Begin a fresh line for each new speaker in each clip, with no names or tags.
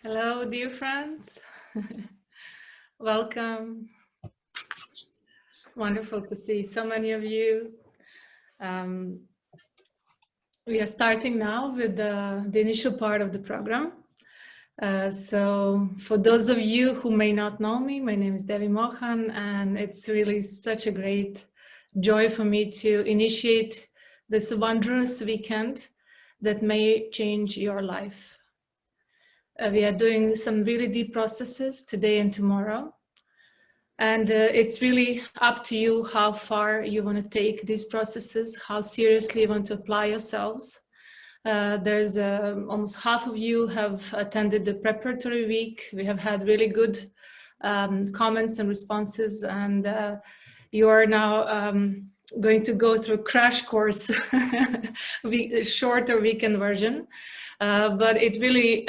Hello, dear friends. Welcome. Wonderful to see so many of you. We are starting now with the initial part of the program. So for those of you who may not know me, my name is Devi Mohan, and it's really such a great joy for me to initiate this wondrous weekend that may change your life. We are doing some really deep processes today and tomorrow. And it's really up to you how far you want to take these processes, how seriously you want to apply yourselves. There's almost half of you have attended the preparatory week. We have had really good comments and responses, and you are now going to go through crash course, shorter weekend version. But it really,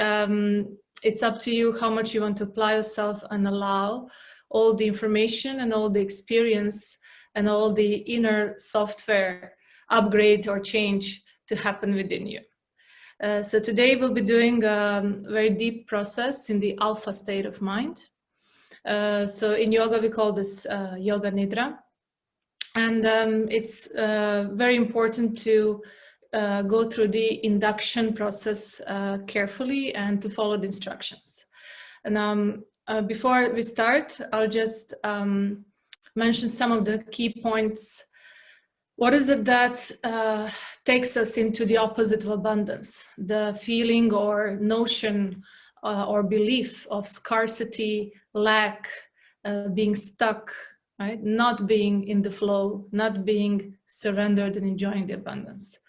it's up to you how much you want to apply yourself and allow all the information and all the experience and all the inner software upgrade or change to happen within you. So today we'll be doing a very deep process in the alpha state of mind. So in yoga we call this yoga nidra. And it's very important to go through the induction process carefully and to follow the instructions. And before we start, I'll just mention some of the key points. What is it that takes us into the opposite of abundance? The feeling or notion or belief of scarcity, lack, being stuck, right? Not being in the flow, not being surrendered and enjoying the abundance.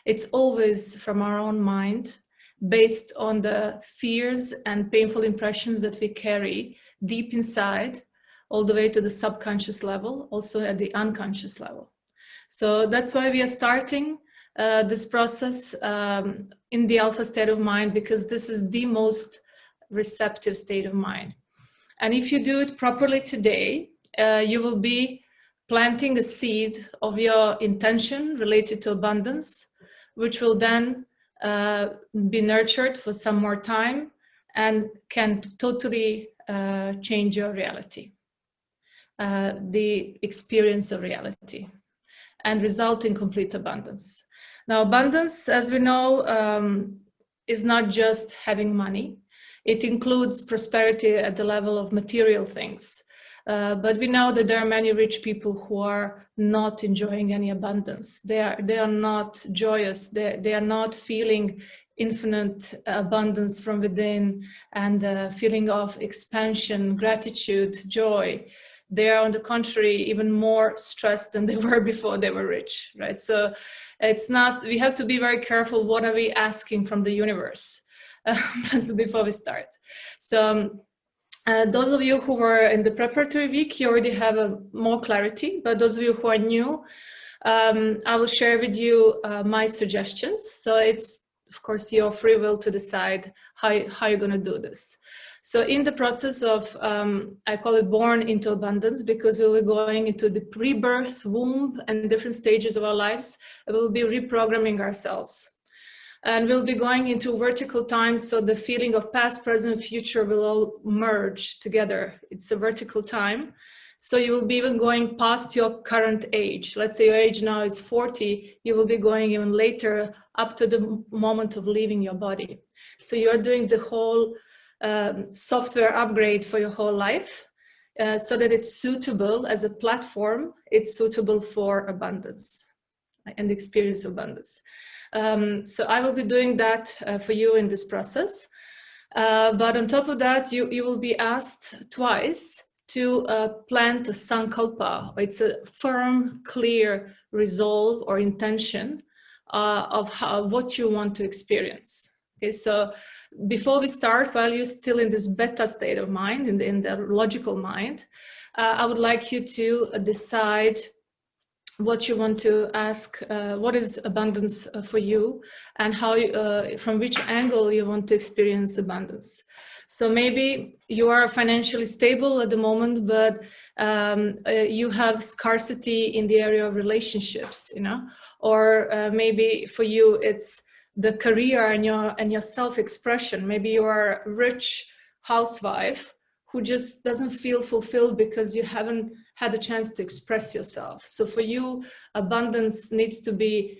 It's always from our own mind, based on the fears and painful impressions that we carry deep inside, all the way to the subconscious level, also at the unconscious level. So that's why we are starting this process in the alpha state of mind, because this is the most receptive state of mind. And if you do it properly today, you will be planting a seed of your intention related to abundance, which will then be nurtured for some more time and can totally change your reality, the experience of reality, and result in complete abundance. Now, abundance, as we know, is not just having money. It includes prosperity at the level of material things. But we know that there are many rich people who are not enjoying any abundance. They are not joyous. They are not feeling infinite abundance from within and feeling of expansion, gratitude, joy. They are, on the contrary, even more stressed than they were before they were rich, right? So it's not, we have to be very careful. What are we asking from the universe before we start? So those of you who were in the preparatory week, you already have more clarity, but those of you who are new, I will share with you my suggestions. So it's, of course, your free will to decide how you're going to do this. So in the process of, I call it born into abundance, because we'll be going into the pre-birth, womb, and different stages of our lives. We'll be reprogramming ourselves. And we'll be going into vertical time, so the feeling of past, present, future will all merge together. It's a vertical time. So you will be even going past your current age. Let's say your age now is 40, you will be going even later up to the moment of leaving your body. So you're doing the whole software upgrade for your whole life, so that it's suitable as a platform, it's suitable for abundance and experience abundance. So I will be doing that for you in this process. But on top of that, you will be asked twice to plant a sankalpa. It's a firm, clear resolve or intention of what you want to experience. Okay, so before we start, while you're still in this beta state of mind, in the logical mind, I would like you to decide what you want to ask, what is abundance for you, and how from which angle you want to experience abundance. So maybe you are financially stable at the moment, but you have scarcity in the area of relationships, you know, or maybe for you it's the career and your self-expression. Maybe you are a rich housewife who just doesn't feel fulfilled because you haven't had a chance to express yourself. So for you, abundance needs to be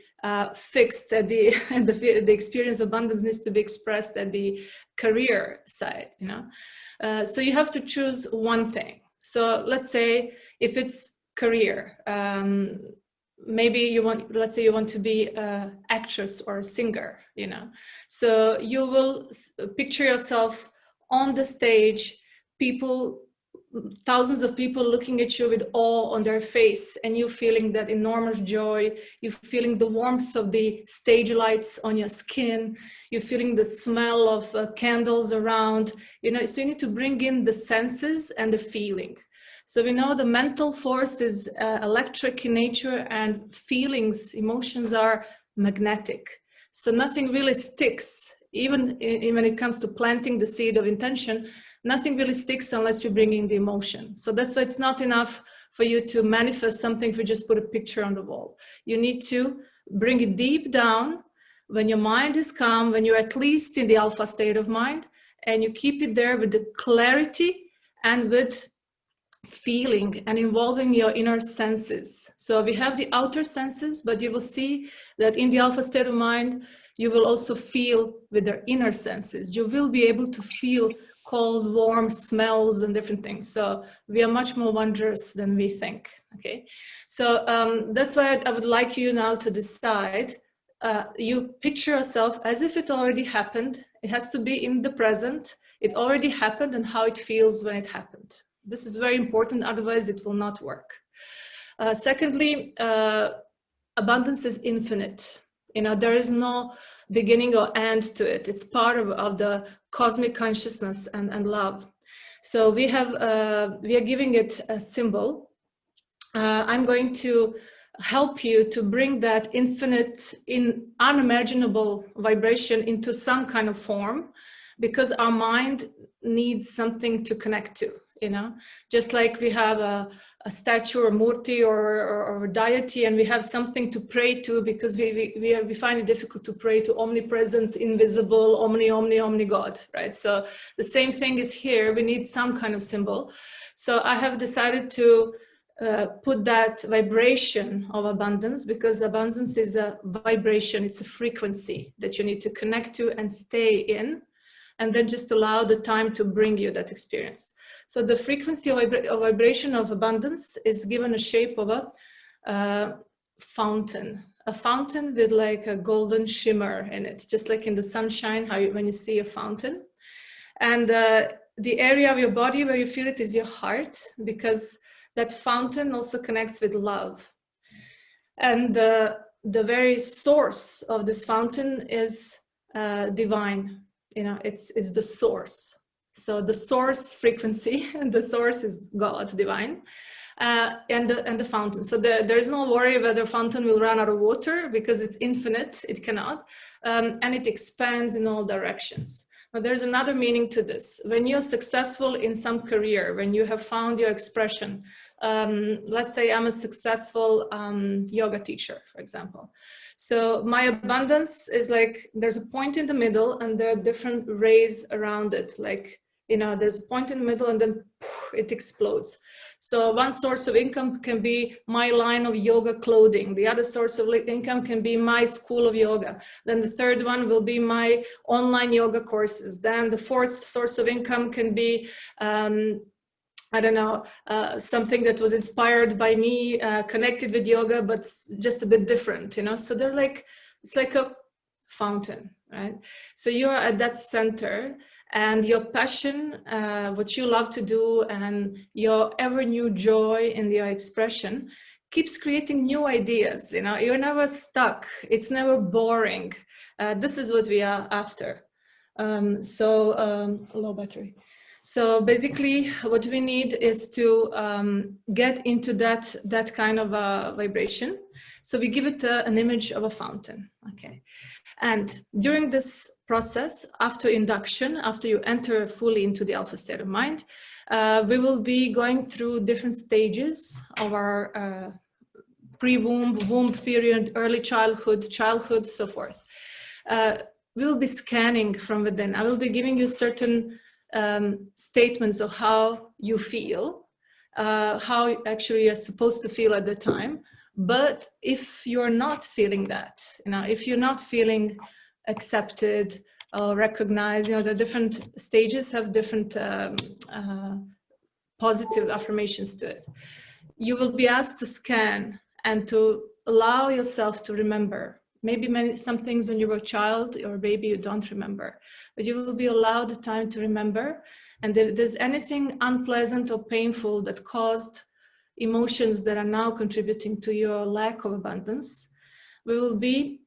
fixed at the the experience of abundance needs to be expressed at the career side, you know. So you have to choose one thing. So let's say if it's career, maybe you want, let's say you want to be an actress or a singer, you know. So you will picture yourself on the stage, people, thousands of people looking at you with awe on their face, and you feeling that enormous joy, you feeling the warmth of the stage lights on your skin, you feeling the smell of candles around, you know. So you need to bring in the senses and the feeling. So we know the mental force is electric in nature, and feelings, emotions are magnetic. So nothing really sticks, even when it comes to planting the seed of intention. Nothing really sticks unless you bring in the emotion. So that's why it's not enough for you to manifest something if you just put a picture on the wall. You need to bring it deep down when your mind is calm, when you're at least in the alpha state of mind, and you keep it there with the clarity and with feeling and involving your inner senses. So we have the outer senses, but you will see that in the alpha state of mind, you will also feel with the inner senses. You will be able to feel cold, warm smells and different things. So we are much more wondrous than we think, okay? So that's why I would like you now to decide, you picture yourself as if it already happened. It has to be in the present. It already happened, and how it feels when it happened. This is very important, otherwise it will not work. Secondly, abundance is infinite. You know, there is no beginning or end to it. It's part of the cosmic consciousness and love. So we are giving it a symbol. I'm going to help you to bring that infinite, unimaginable vibration into some kind of form, because our mind needs something to connect to, you know. Just like we have a statue or murti or a deity, and we have something to pray to, because we find it difficult to pray to omnipresent, invisible, omni God, right? So the same thing is here. We need some kind of symbol. So I have decided to put that vibration of abundance, because abundance is a vibration, it's a frequency that you need to connect to and stay in, and then just allow the time to bring you that experience. So the frequency of vibration of abundance is given a shape of a fountain with like a golden shimmer in it, just like in the sunshine, when you see a fountain. And the area of your body where you feel it is your heart, because that fountain also connects with love. And the very source of this fountain is divine. You know, it's the source. So the source frequency, and the source is God, divine, and the fountain. So there is no worry whether fountain will run out of water, because it's infinite, it cannot, and it expands in all directions. Now there's another meaning to this. When you're successful in some career, when you have found your expression, let's say I'm a successful yoga teacher, for example. So my abundance is like, there's a point in the middle and there are different rays around it. Like, you know, there's a point in the middle and then poof, it explodes. So one source of income can be my line of yoga clothing. The other source of income can be my school of yoga. Then the third one will be my online yoga courses. Then the fourth source of income can be, I don't know, something that was inspired by me, connected with yoga, but just a bit different, you know? So they're like, it's like a fountain, right? So you're at that center, and your passion, what you love to do, and your ever new joy in your expression keeps creating new ideas, you know? You're never stuck. It's never boring. This is what we are after. Low battery. So basically what we need is to get into that kind of a vibration. So we give it an image of a fountain, okay? And during this process, after induction, after you enter fully into the alpha state of mind, we will be going through different stages of our pre-womb, womb period, early childhood, so forth. we will be scanning from within. I will be giving you certain statements of how you feel, how actually you're supposed to feel at the time. But if you're not feeling that, if you're not feeling accepted or recognized, the different stages have different positive affirmations to it. You will be asked to scan and to allow yourself to remember. Maybe some things when you were a child or a baby you don't remember, but you will be allowed the time to remember. And if there's anything unpleasant or painful that caused emotions that are now contributing to your lack of abundance, we will be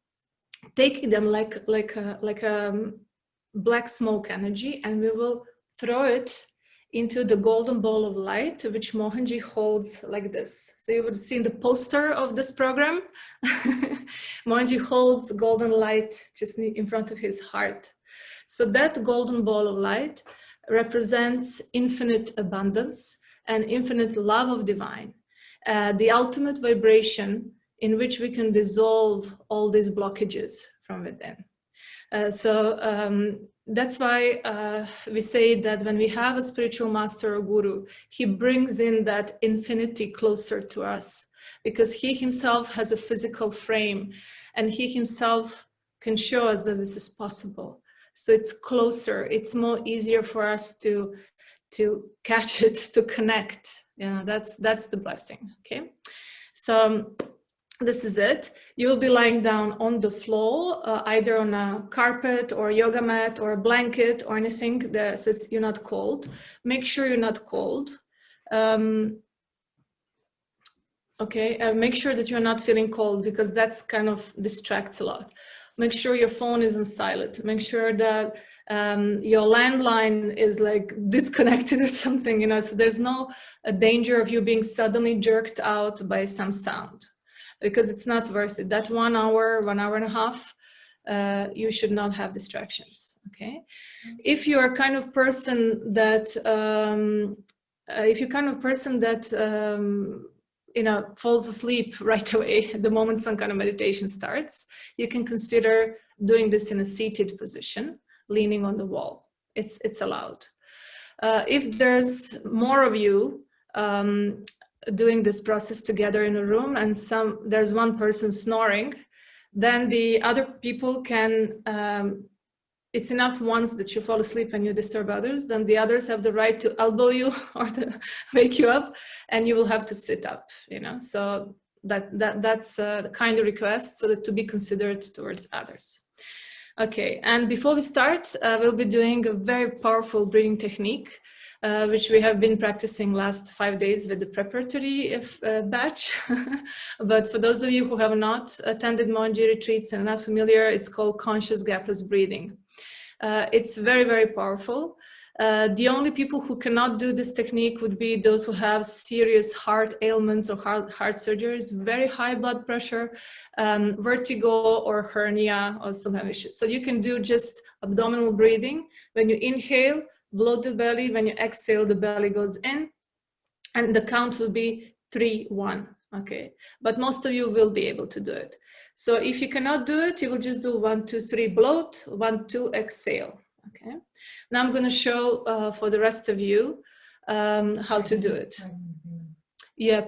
taking them like a black smoke energy, and we will throw it into the golden ball of light, which Mohanji holds like this. So you would see in the poster of this program, Mohanji holds golden light just in front of his heart. So that golden ball of light represents infinite abundance and infinite love of divine, the ultimate vibration in which we can dissolve all these blockages from within. That's why we say that when we have a spiritual master or guru, he brings in that infinity closer to us, because he himself has a physical frame and he himself can show us that this is possible. So it's closer, it's more easier for us to catch it, to connect. That's the blessing. Okay, so this is it. You will be lying down on the floor, either on a carpet or a yoga mat or a blanket or anything, so you're not cold. Make sure you're not cold. Make sure that you're not feeling cold, because that's kind of distracts a lot. Make sure your phone is on silent. Make sure that your landline is like disconnected or something, so there's no danger of you being suddenly jerked out by some sound, because it's not worth it. That 1 hour, 1 hour and a half, you should not have distractions, okay? If you're a kind of person that, falls asleep right away the moment some kind of meditation starts, you can consider doing this in a seated position, leaning on the wall. It's allowed. If there's more of you, doing this process together in a room and there's one person snoring, then the other people can, it's enough once that you fall asleep and you disturb others, then the others have the right to elbow you or to wake you up, and you will have to sit up, so that's the kind of request, so that to be considered towards others. Okay, and before we start, we'll be doing a very powerful breathing technique, which we have been practicing last 5 days with the preparatory batch. But for those of you who have not attended Mohanji retreats and are not familiar, it's called conscious gapless breathing. It's very, very powerful. The only people who cannot do this technique would be those who have serious heart ailments or heart surgeries, very high blood pressure, vertigo or hernia or some kind of issues. So you can do just abdominal breathing. When you inhale, blow the belly. When you exhale, the belly goes in, and the count will be 3, 1. Okay, but most of you will be able to do it. So if you cannot do it, you will just do 1, 2, 3 bloat, 1, 2 exhale. Okay, now I'm going to show for the rest of you how to do it. Yeah,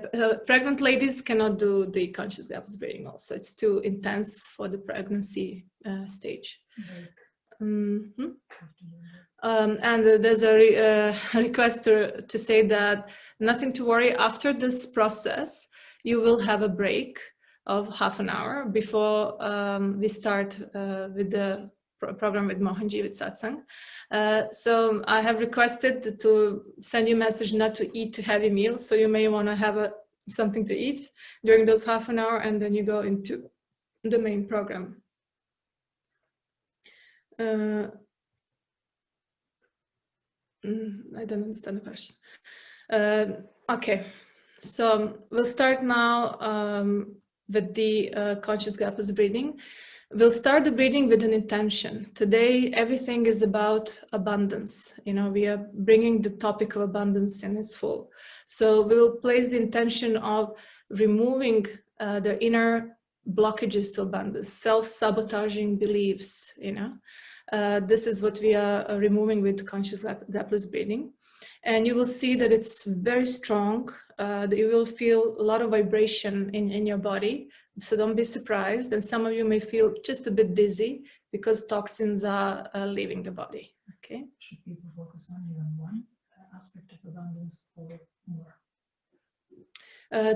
pregnant ladies cannot do the conscious gapless breathing also. It's too intense for the pregnancy stage. And there's a request to say that nothing to worry. After this process, you will have a break of half an hour before we start with the program with Mohanji, with satsang. So I have requested to send you a message not to eat heavy meals. So you may want to have something to eat during those half an hour, and then you go into the main program. I don't understand the question. Okay, so we'll start now with the conscious gapless breathing. We'll start the breathing with an intention. Today, everything is about abundance. We are bringing the topic of abundance in its full. So we will place the intention of removing the inner blockages to abundance, self-sabotaging beliefs, you know. This is what we are removing with conscious gapless breathing. And you will see that it's very strong, that you will feel a lot of vibration in your body. So don't be surprised. And some of you may feel just a bit dizzy because toxins are leaving the body, okay?
Should people focus only on one aspect of abundance or more?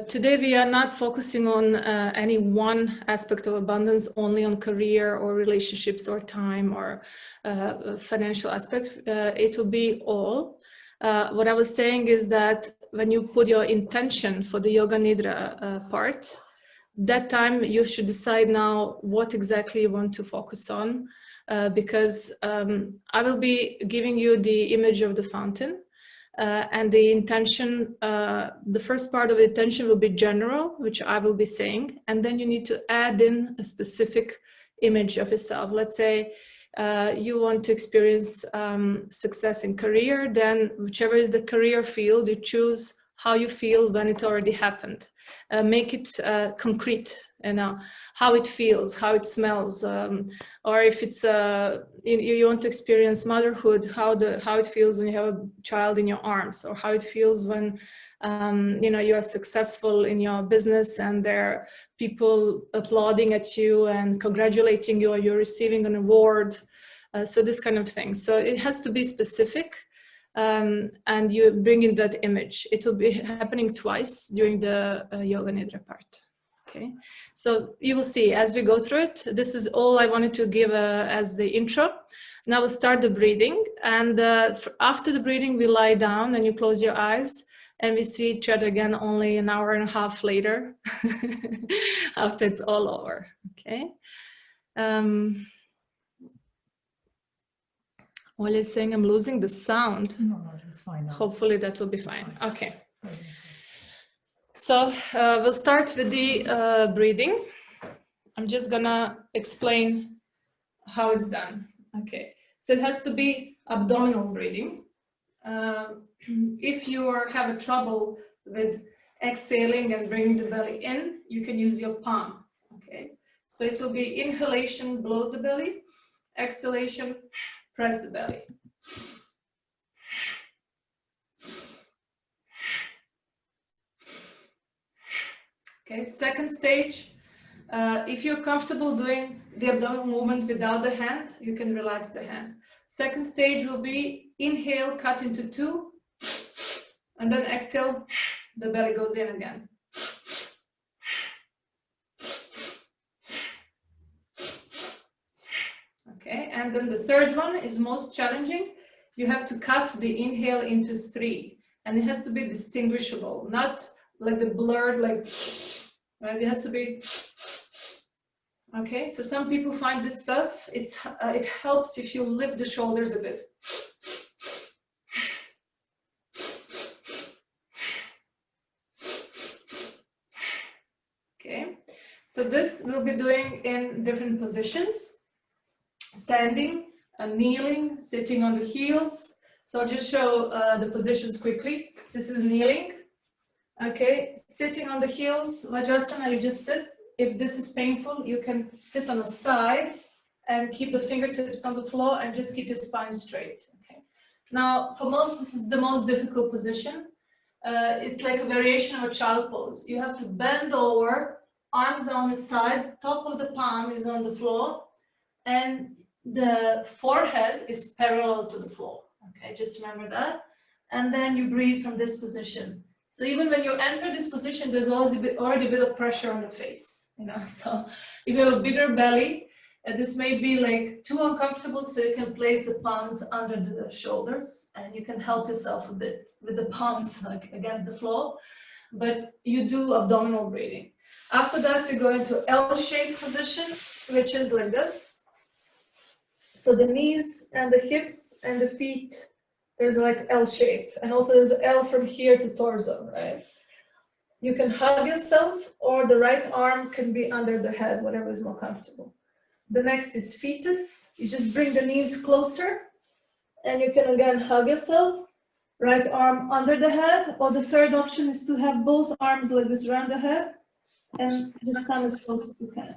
Today, we are not focusing on any one aspect of abundance, only on career or relationships or time or financial aspect. It will be all. What I was saying is that when you put your intention for the Yoga Nidra part, that time you should decide now what exactly you want to focus on, because I will be giving you the image of the fountain. And the intention, the first part of the intention will be general, which I will be saying, and then you need to add in a specific image of yourself. Let's say you want to experience success in career, then whichever is the career field, you choose how you feel when it already happened. Make it concrete, you know, how it feels, how it smells, or if it's you want to experience motherhood, how it feels when you have a child in your arms, or how it feels when you know, you are successful in your business and there are people applauding at you and congratulating you, or you're receiving an award. So this kind of thing. So it has to be specific. And you bring in that image. It will be happening twice during the Yoga Nidra part. Okay, so you will see as we go through it. This is all I wanted to give as the intro. Now we'll start the breathing, and after the breathing, we lie down and you close your eyes, and we see each other again only an hour and a half later, after it's all over. Okay. Well, it's saying I'm losing the sound.
No, it's fine now.
Hopefully that will be fine. Okay. So we'll start with the breathing. I'm just gonna explain how it's done. Okay. So it has to be abdominal breathing. If you have a trouble with exhaling and bringing the belly in, you can use your palm. Okay. So it will be inhalation, bloat the belly, exhalation, press the belly. Okay, second stage, if you're comfortable doing the abdominal movement without the hand, you can relax the hand. Second stage will be inhale, cut into two, and then exhale, the belly goes in again. Okay, and then the third one is most challenging. You have to cut the inhale into three, and it has to be distinguishable, not like the blurred, like, right? It has to be, okay? So some people find this stuff, it helps if you lift the shoulders a bit. Okay, so this we'll be doing in different positions. Standing, kneeling, sitting on the heels. So I'll just show the positions quickly. This is kneeling. Okay, sitting on the heels, Vajrasana, you just sit. If this is painful, you can sit on the side and keep the fingertips on the floor and just keep your spine straight. Okay. Now, for most, this is the most difficult position. It's like a variation of a child pose. You have to bend over, arms on the side, top of the palm is on the floor, and the forehead is parallel to the floor. Okay, just remember that. And then you breathe from this position. So even when you enter this position, there's always already a bit of pressure on the face, you know. So if you have a bigger belly, this may be like too uncomfortable, so you can place the palms under the shoulders and you can help yourself a bit with the palms like against the floor, but you do abdominal breathing. After that, we go into L-shaped position, which is like this. So the knees and the hips and the feet, there's like L shape, and also there's L from here to torso, right? You can hug yourself, or the right arm can be under the head, whatever is more comfortable. The next is fetus. You just bring the knees closer, and you can again hug yourself, right arm under the head, or the third option is to have both arms like this around the head, and just come as close as you can.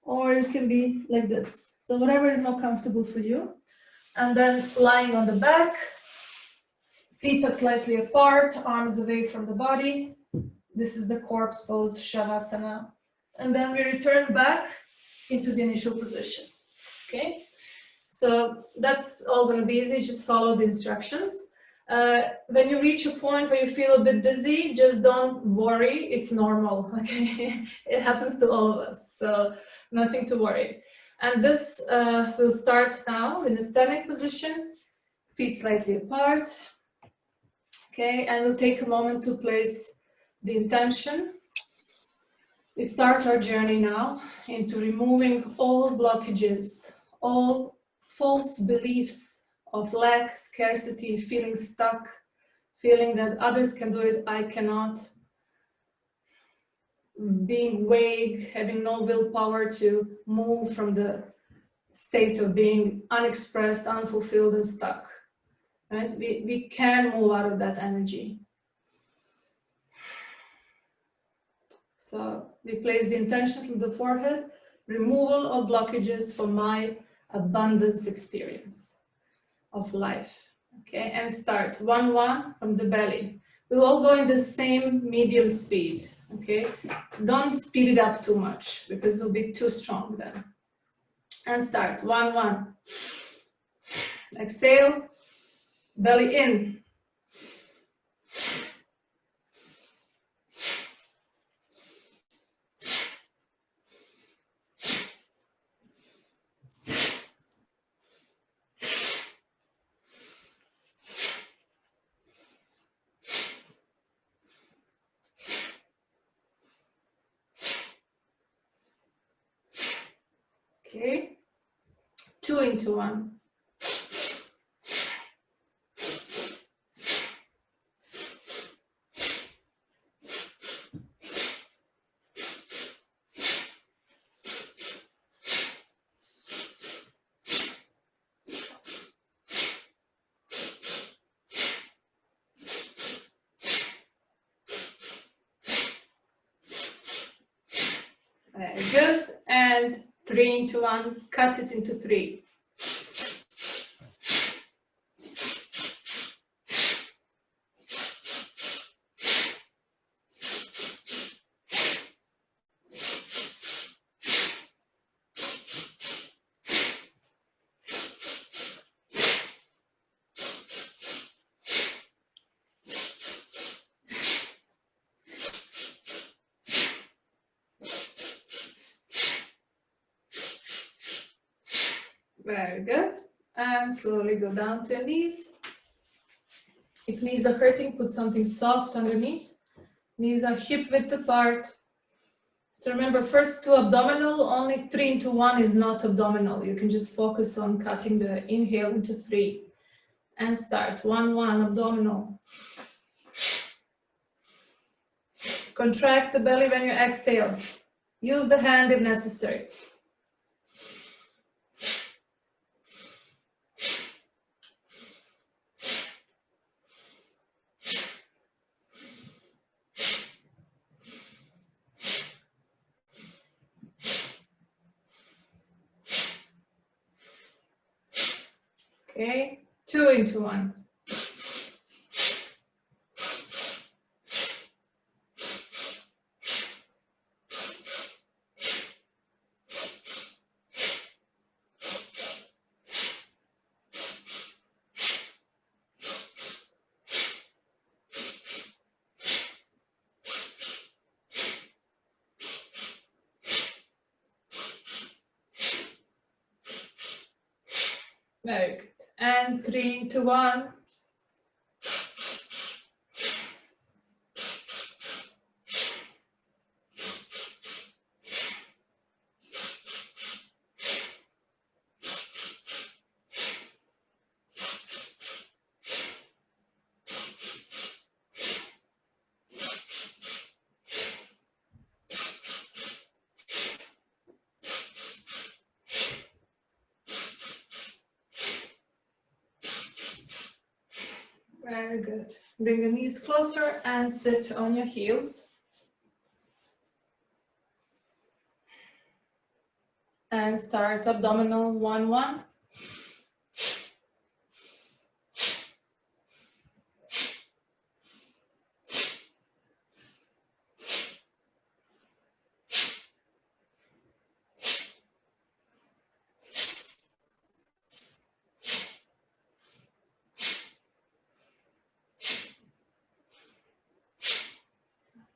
Or it can be like this. So whatever is more comfortable for you. And then lying on the back, feet are slightly apart, arms away from the body. This is the corpse pose, Shavasana. And then we return back into the initial position, okay? So that's all gonna be easy, just follow the instructions. When you reach a point where you feel a bit dizzy, just don't worry, it's normal, okay? It happens to all of us, so nothing to worry. And this will start now in a standing position, feet slightly apart, okay? And we'll take a moment to place the intention. We start our journey now into removing all blockages, all false beliefs of lack, scarcity, feeling stuck, feeling that others can do it, I cannot, being vague, having no willpower to move from the state of being unexpressed, unfulfilled, and stuck. Right? We can move out of that energy. So we place the intention from the forehead, removal of blockages for my abundance experience of life. Okay, and start 1-1 from the belly. We'll all go in the same medium speed. Okay, don't speed it up too much because it'll be too strong then. And start 1-1. Exhale, belly in. Okay, 2 into 1. Very good. And 3 into 1, cut it into 3. Very good. And slowly go down to your knees. If knees are hurting, put something soft underneath. Knees are hip width apart. So remember, first 2 abdominal, only 3 into 1 is not abdominal. You can just focus on cutting the inhale into 3. And start 1-1 abdominal. Contract the belly when you exhale. Use the hand if necessary. Okay, 2 into 1. Very good. And 3 into 1. Very good. Bring your knees closer and sit on your heels. And start abdominal 1, 1.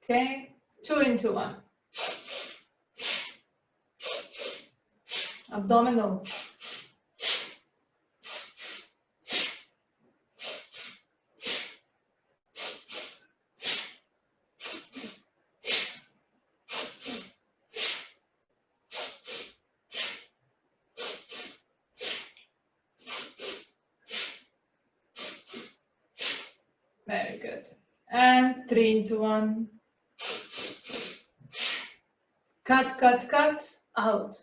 Okay, 2 into 1. Abdominal. Very good. And 3 into 1. Cut, cut, cut, out.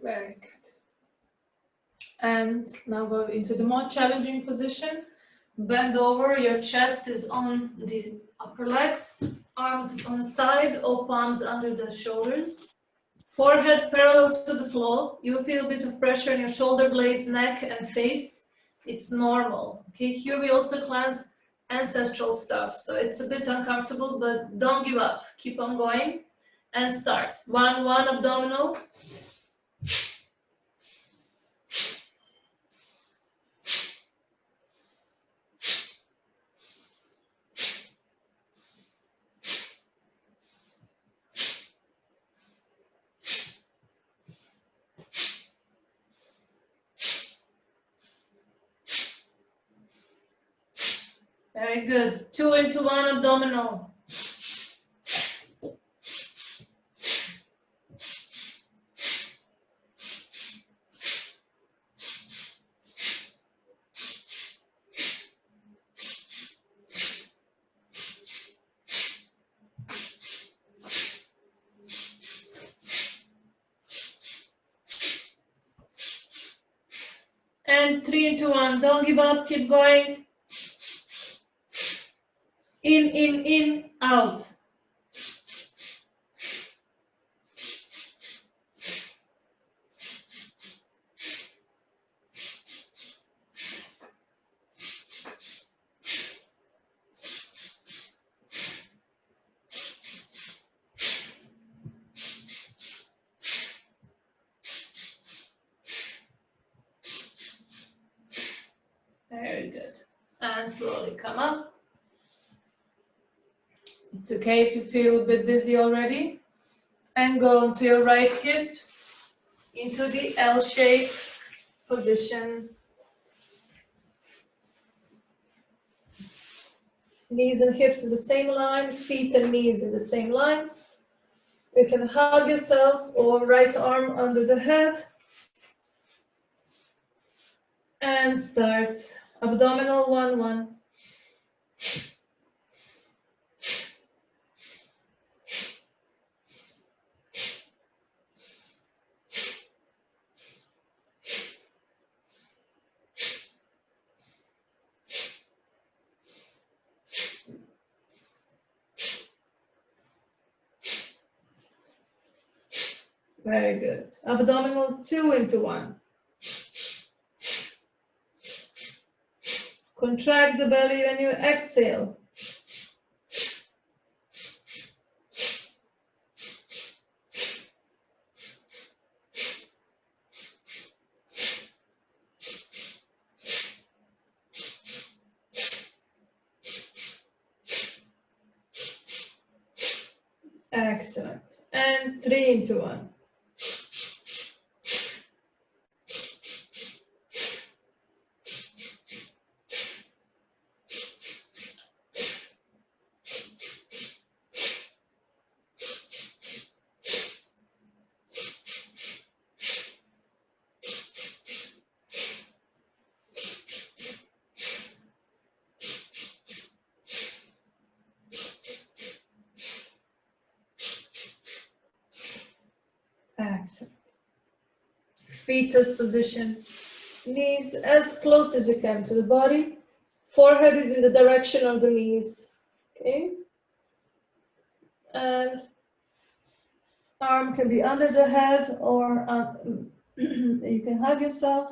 Very good. And now go into the more challenging position. Bend over, your chest is on the upper legs, arms on the side or palms under the shoulders. Forehead parallel to the floor. You feel a bit of pressure in your shoulder blades, neck and face. It's normal. Okay, here we also cleanse ancestral stuff. So it's a bit uncomfortable, but don't give up. Keep on going and start. 1, 1 abdominal. Very good. 2 into 1 abdominal. And 3 into 1. Don't give up. Keep going. In, out. Very good. And slowly come up. It's okay if you feel a bit dizzy already. And go onto your right hip into the L-shape position. Knees and hips in the same line, feet and knees in the same line. You can hug yourself or right arm under the head. And start abdominal 1, 1. Very good. Abdominal 2 into 1. Contract the belly when you exhale. Excellent. And 3 into 1. fetus position. Knees as close as you can to the body. Forehead is in the direction of the knees. Okay? And arm can be under the head or you can hug yourself.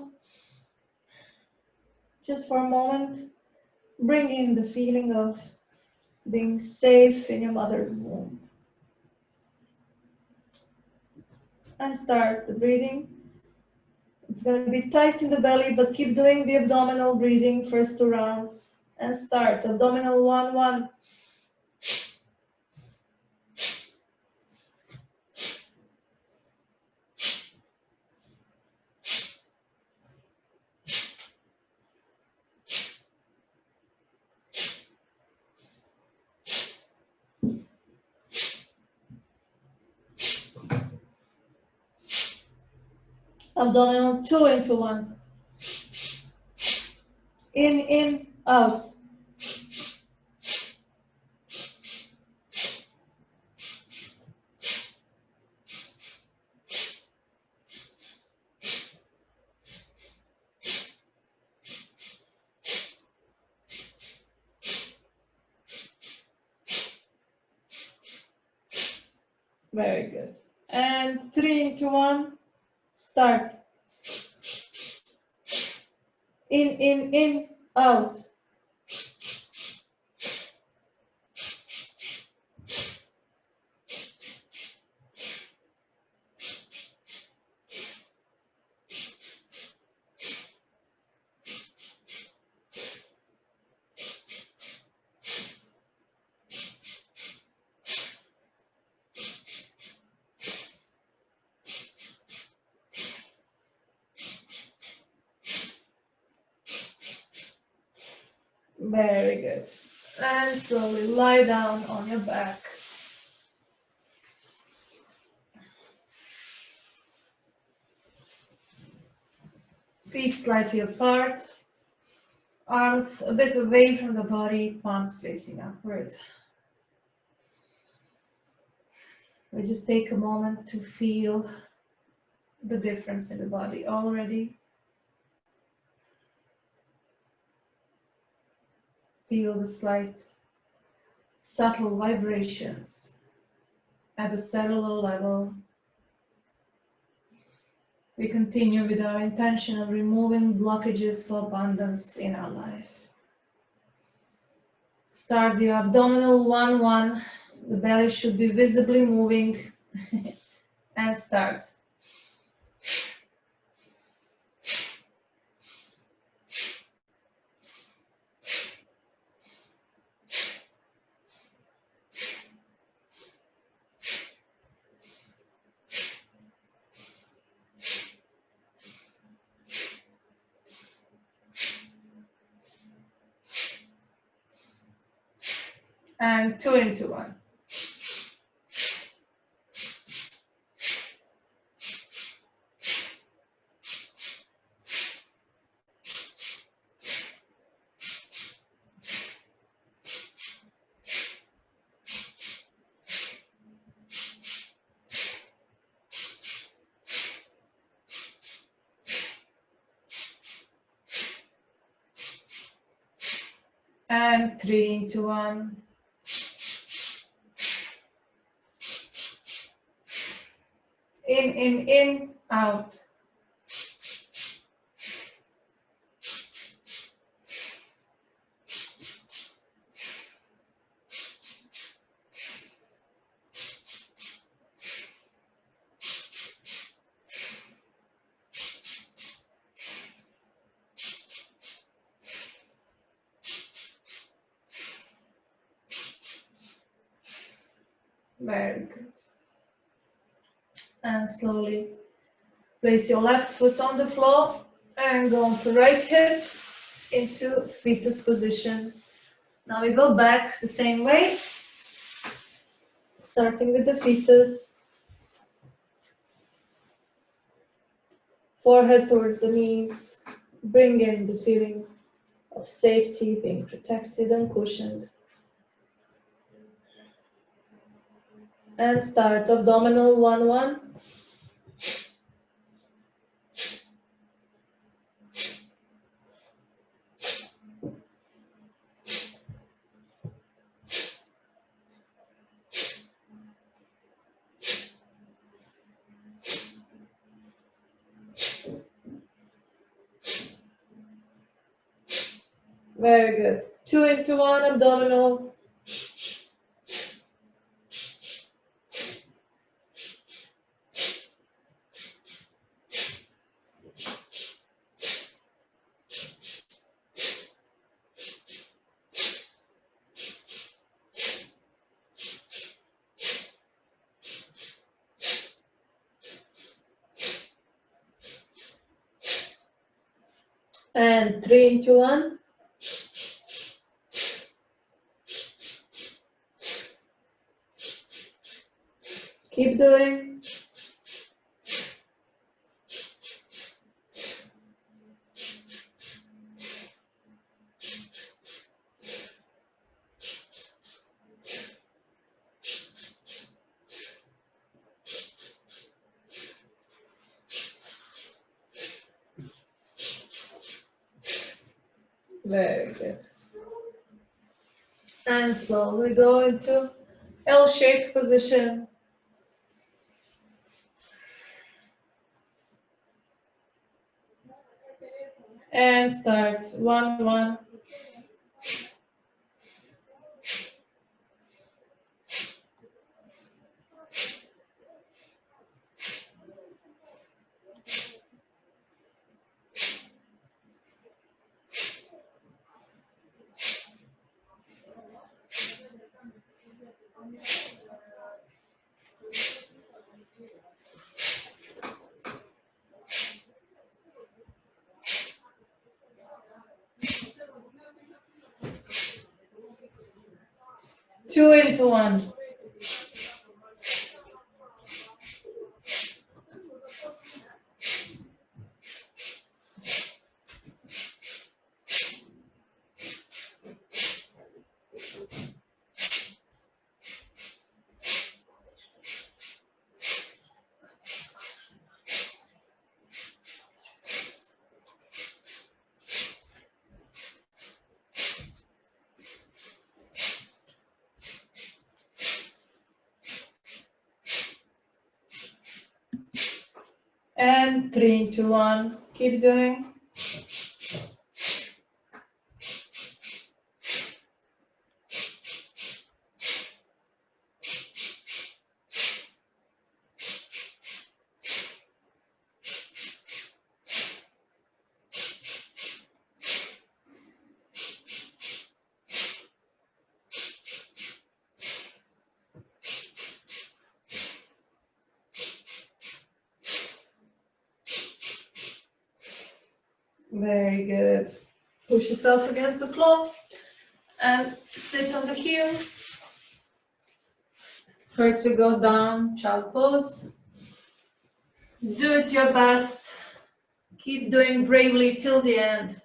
Just for a moment, bring in the feeling of being safe in your mother's womb. And start the breathing. It's going to be tight in the belly, but keep doing the abdominal breathing, first 2 rounds. And start abdominal 1, 1. Abdominal 2 into 1. In, out. Very good. And 3 into 1. Start. In, out. Very good. And slowly lie down on your back. Feet slightly apart. Arms a bit away from the body, palms facing upward. We just take a moment to feel the difference in the body already. Feel the slight, subtle vibrations at the cellular level. We continue with our intention of removing blockages for abundance in our life. Start the abdominal 1, 1. The belly should be visibly moving. And start. And 2 into 1. And 3 into 1. In, out. Very good. And slowly place your left foot on the floor and go onto right hip into fetus position. Now we go back the same way, starting with the fetus. Forehead towards the knees. Bring in the feeling of safety, being protected and cushioned. And start abdominal 1, 1. Very good. 2 into 1 abdominal. And 3 into 1. Keep doing. Very good. And slowly go into L-shaped position. And start 1, 1. Two into 1. And 3 into 1. Keep doing. Very good. Push yourself against the floor and sit on the heels. First we go down, child pose. Do it your best. Keep doing bravely till the end,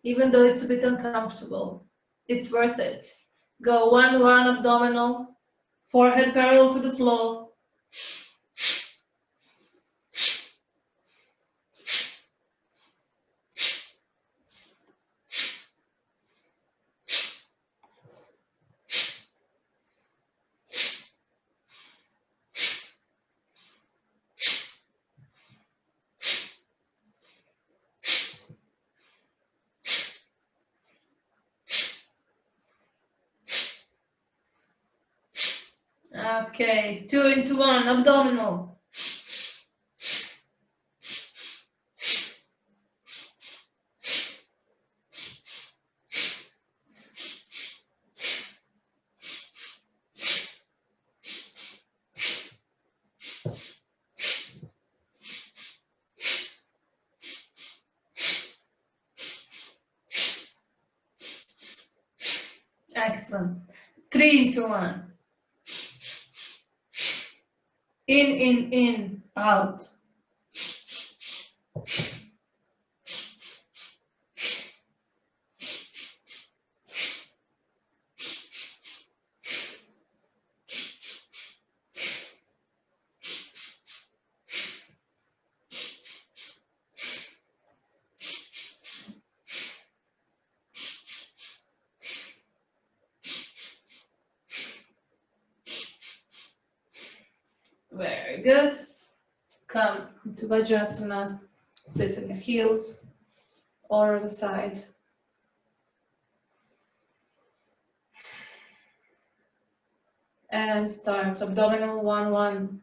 even though it's a bit uncomfortable. It's worth it. Go 1, 1 abdominal, forehead parallel to the floor. Okay, 2 into 1 abdominal. Excellent. 3 into 1. In, out. Very good. Come to Vajrasana, sit on your heels or on the side. And start. Abdominal 1, 1.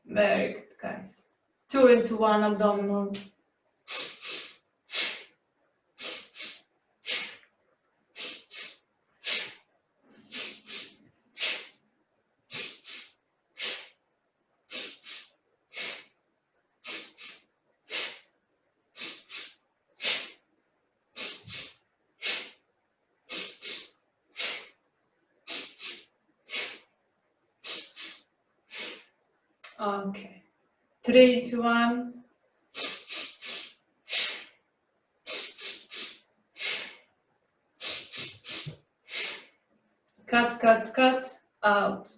Very good, guys. 2 into 1 abdominal. Okay. 3 into 1. Cut, cut, cut, out.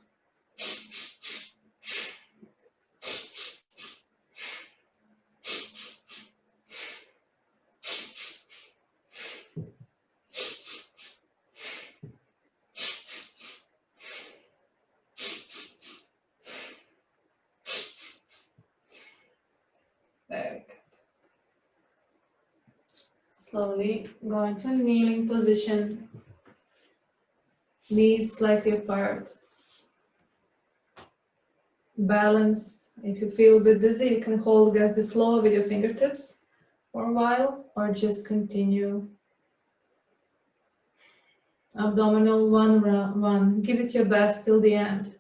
Very good. Slowly go into a kneeling position. Knees slightly apart. Balance. If you feel a bit dizzy, you can hold against the floor with your fingertips for a while, or just continue. Abdominal 1, 1. Give it your best till the end.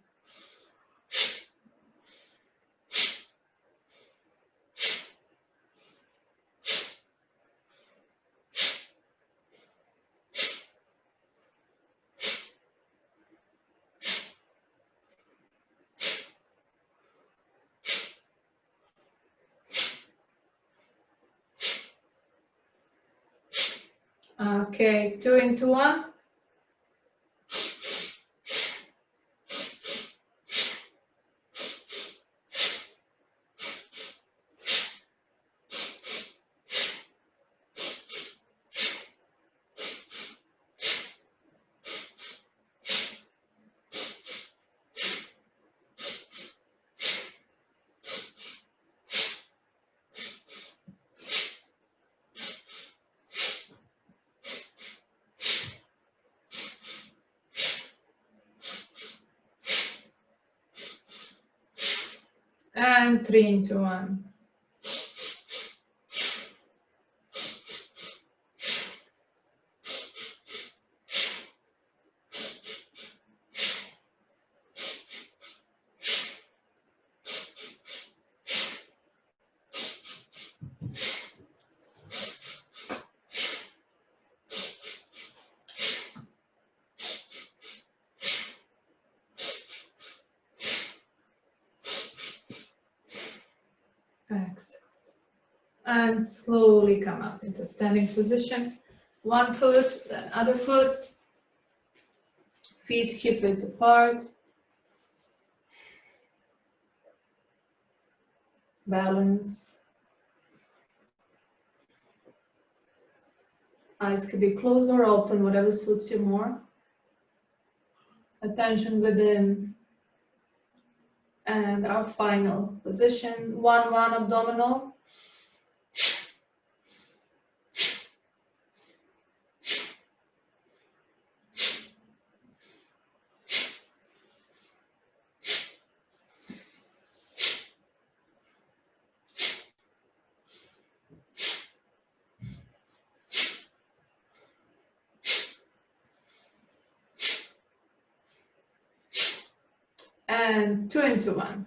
Okay, 2 into 1. And 3 into 1. Excellent. And slowly come up into standing position. One foot, then other foot. Feet hip width apart. Balance. Eyes could be closed or open, whatever suits you more. Attention within. And our final position, 1, 1 abdominal. And 2 into 1.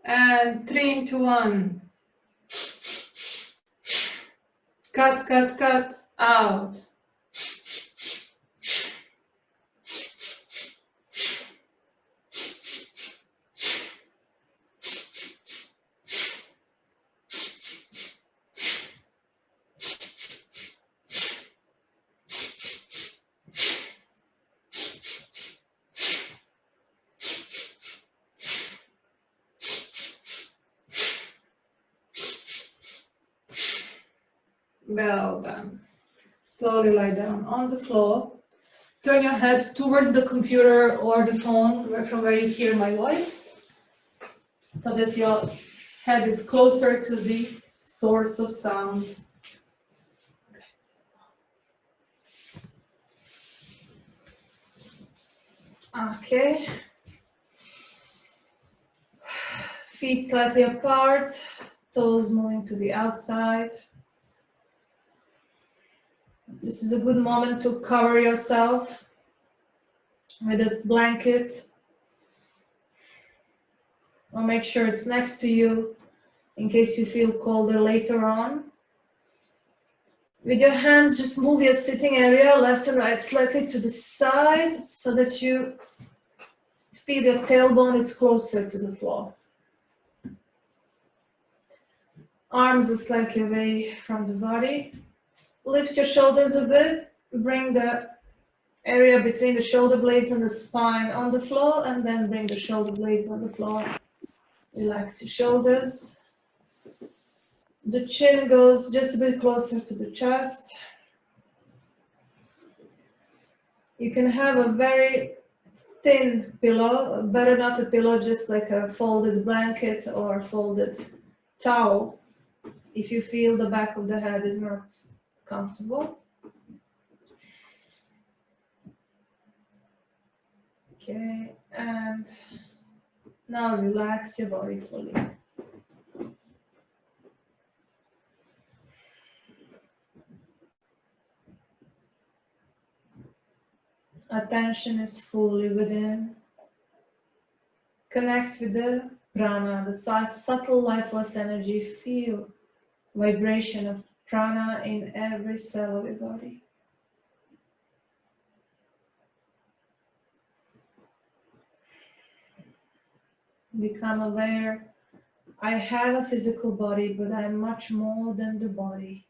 And 3 into 1. Cut, cut, cut. Out. Well done. Slowly lie down on the floor. Turn your head towards the computer or the phone from where you hear my voice, so that your head is closer to the source of sound. Okay. Feet slightly apart, toes moving to the outside. This is a good moment to cover yourself with a blanket, or make sure it's next to you in case you feel colder later on. With your hands, just move your sitting area left and right slightly to the side so that you feel your tailbone is closer to the floor. Arms are slightly away from the body. Lift your shoulders a bit, bring the area between the shoulder blades and the spine on the floor, and then bring the shoulder blades on the floor. Relax your shoulders. The chin goes just a bit closer to the chest. You can have a very thin pillow, better not a pillow, just like a folded blanket or folded towel, if you feel the back of the head is not comfortable. Okay, and now relax your body fully. Attention is fully within. Connect with the prana, the subtle life force energy. Feel vibration of prana in every cell of your body. Become aware, I have a physical body, but I'm much more than the body.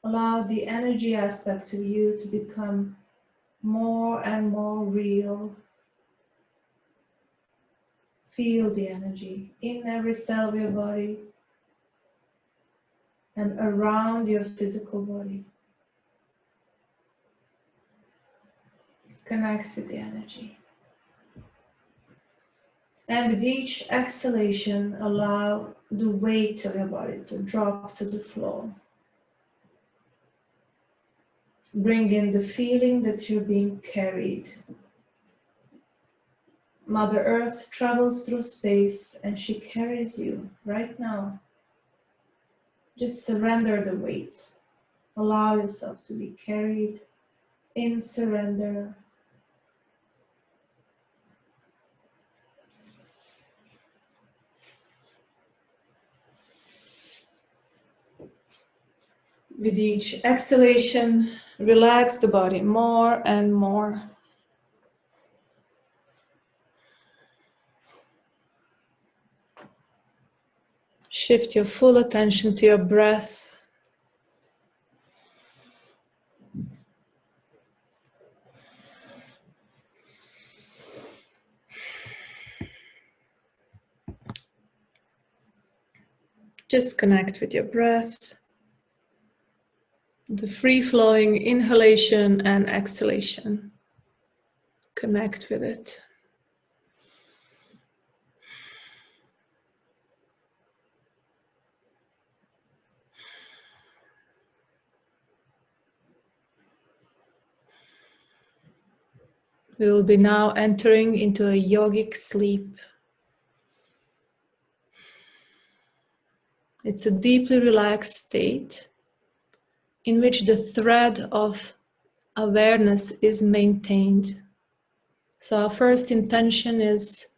Allow the energy aspect of you to become more and more real. Feel the energy in every cell of your body and around your physical body. Connect with the energy. And with each exhalation, allow the weight of your body to drop to the floor. Bring in the feeling that you're being carried. Mother Earth travels through space and she carries you right now. Just surrender the weight. Allow yourself to be carried in surrender. With each exhalation, relax the body more and more. Shift your full attention to your breath. Just connect with your breath. The free-flowing inhalation and exhalation. Connect with it. We will be now entering into a yogic sleep. It's a deeply relaxed state in which the thread of awareness is maintained. So our first intention is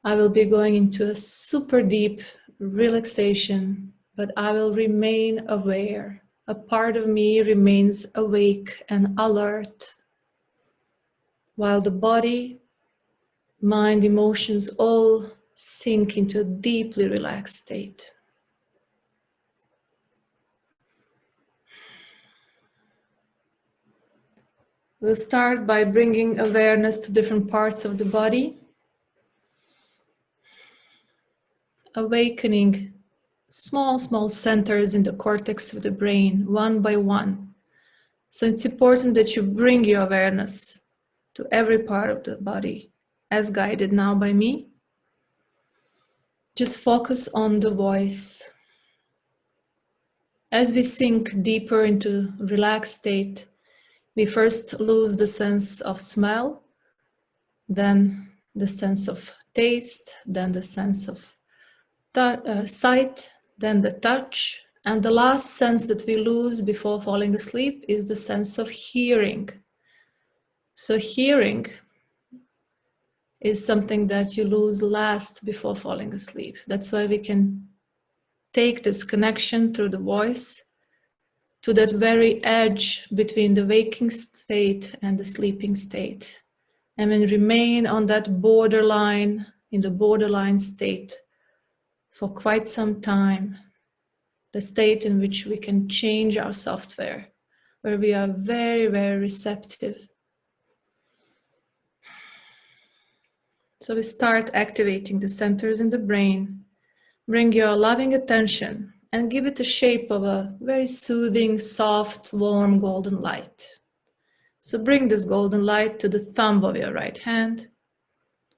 I will be going into a super deep relaxation, but I will remain aware. A part of me remains awake and alert, while the body, mind, emotions all sink into a deeply relaxed state. We'll start by bringing awareness to different parts of the body, awakening small centers in the cortex of the brain, one by one. So it's important that you bring your awareness to every part of the body, as guided now by me. Just focus on the voice. As we sink deeper into relaxed state, we first lose the sense of smell, then the sense of taste, then the sense of sight, then the touch, and the last sense that we lose before falling asleep is the sense of hearing. So hearing is something that you lose last before falling asleep. That's why we can take this connection through the voice to that very edge between the waking state and the sleeping state, and then remain on that borderline, in the borderline state for quite some time, the state in which we can change our software, where we are very, very receptive. So we start activating the centers in the brain. Bring your loving attention and give it the shape of a very soothing, soft, warm golden light. So bring this golden light to the thumb of your right hand,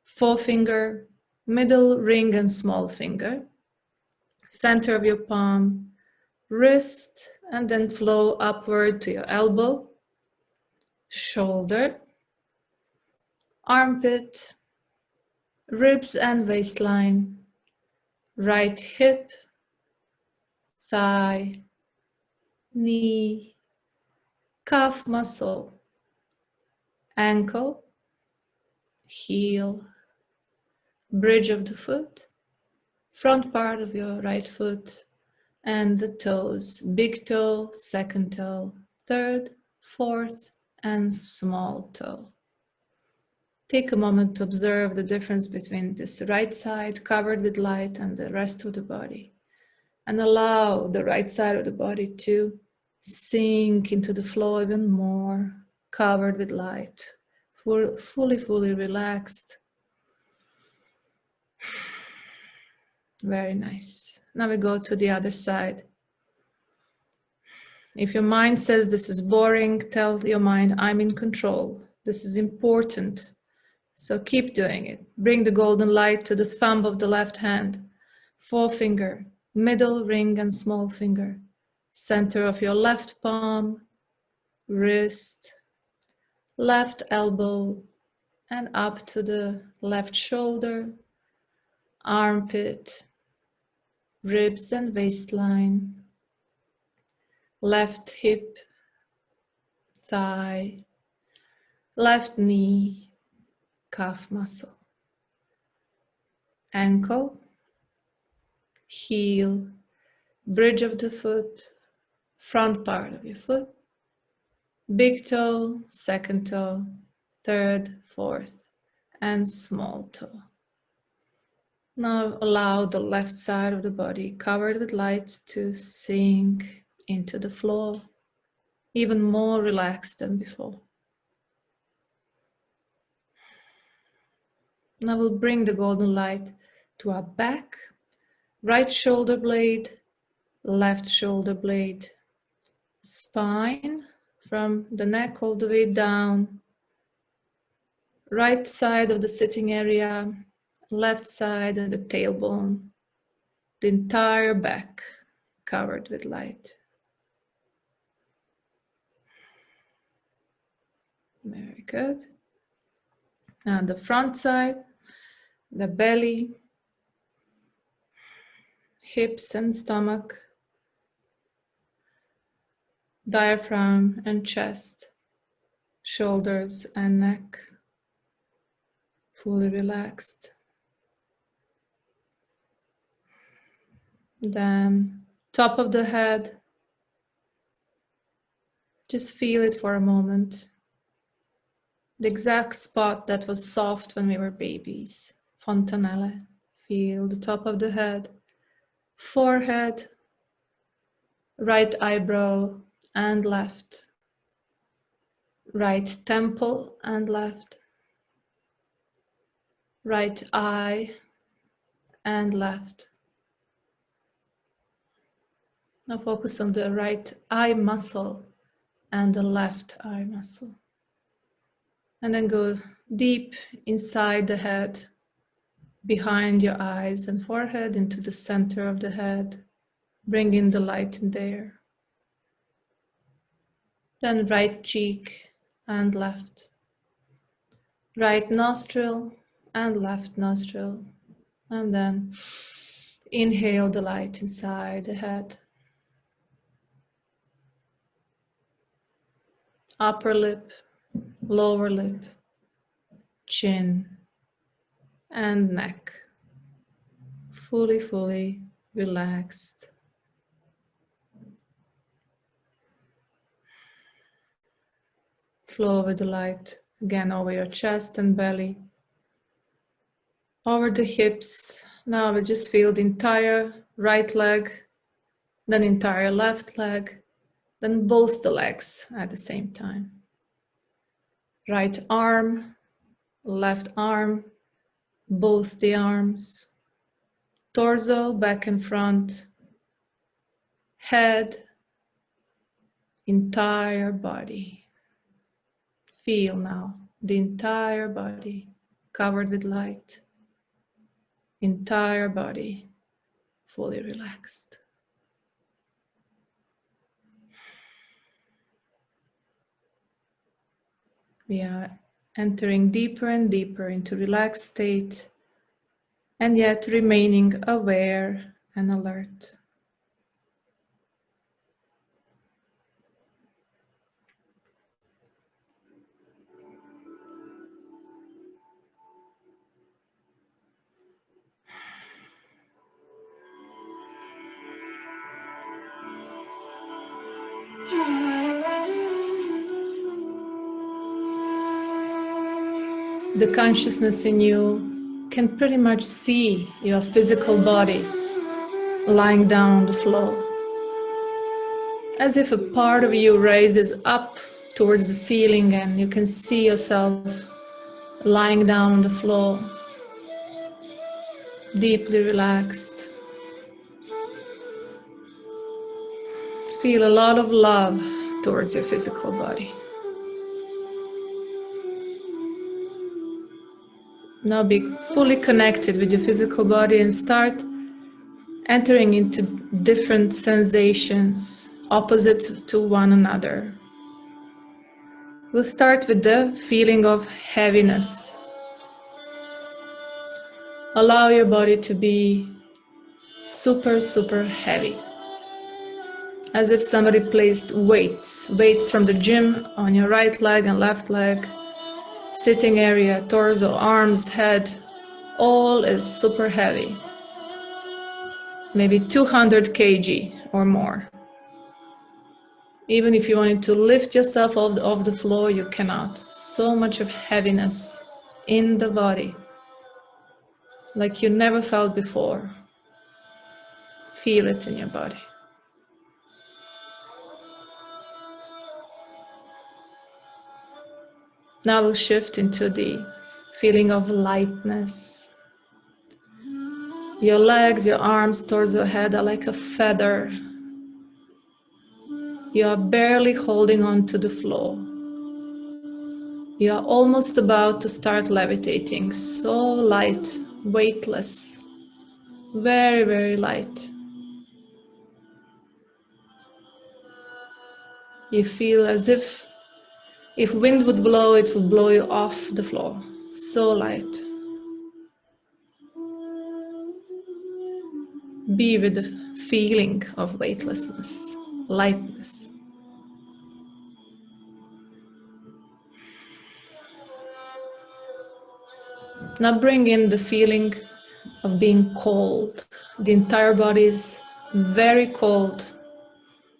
forefinger, middle ring and small finger, center of your palm, wrist, and then flow upward to your elbow, shoulder, armpit, ribs and waistline, right hip, thigh, knee, calf muscle, ankle, heel, bridge of the foot, front part of your right foot, and the toes, big toe, second toe, third, fourth, and small toe. Take a moment to observe the difference between this right side covered with light and the rest of the body. And allow the right side of the body to sink into the flow even more, covered with light, fully relaxed. Very nice. Now we go to the other side. If your mind says this is boring, tell your mind, I'm in control. This is important. So keep doing it. Bring the golden light to the thumb of the left hand, forefinger, middle ring and small finger, center of your left palm, wrist, left elbow, and up to the left shoulder, armpit, ribs and waistline, left hip, thigh, left knee, calf muscle, ankle, heel, bridge of the foot, front part of your foot, big toe, second toe, third, fourth, and small toe. Now allow the left side of the body covered with light to sink into the floor, even more relaxed than before. Now we'll bring the golden light to our back, right shoulder blade, left shoulder blade, spine from the neck all the way down, right side of the sitting area, left side of the tailbone, the entire back covered with light. Very good. And the front side, the belly, hips and stomach, diaphragm and chest, shoulders and neck, fully relaxed. Then top of the head. Just feel it for a moment. The exact spot that was soft when we were babies. Fontanelle. Feel the top of the head, forehead, right eyebrow and left, right temple and left, right eye and left. Now focus on the right eye muscle and the left eye muscle. And then go deep inside the head, behind your eyes and forehead, into the center of the head. Bring in the light in there. Then right cheek and left. Right nostril and left nostril. And then inhale the light inside the head. Upper lip, lower lip, chin, and neck. Fully relaxed. Flow with the light again over your chest and belly, over the hips. Now we just feel the entire right leg, then entire left leg, then both the legs at the same time. Right arm, left arm, both the arms, torso, back and front, head, entire body. Feel now the entire body covered with light, entire body fully relaxed. We are entering deeper and deeper into relaxed state, and yet remaining aware and alert. The consciousness in you can pretty much see your physical body lying down on the floor, as if a part of you raises up towards the ceiling and you can see yourself lying down on the floor, deeply relaxed. Feel a lot of love towards your physical body. Now be fully connected with your physical body and start entering into different sensations opposite to one another. We'll start with the feeling of heaviness. Allow your body to be super heavy. As if somebody placed weights from the gym on your right leg and left leg, sitting area, torso, arms, head, all is super heavy. Maybe 200 kg or more. Even if you wanted to lift yourself off the floor, you cannot. So much of heaviness in the body, like you never felt before. Feel it in your body. Now we'll shift into the feeling of lightness. Your legs, your arms, torso, head are like a feather. You are barely holding on to the floor. You are almost about to start levitating. So light, weightless, very light. You feel as if wind would blow, it would blow you off the floor. So light. Be with the feeling of weightlessness, lightness. Now bring in the feeling of being cold. The entire body is very cold.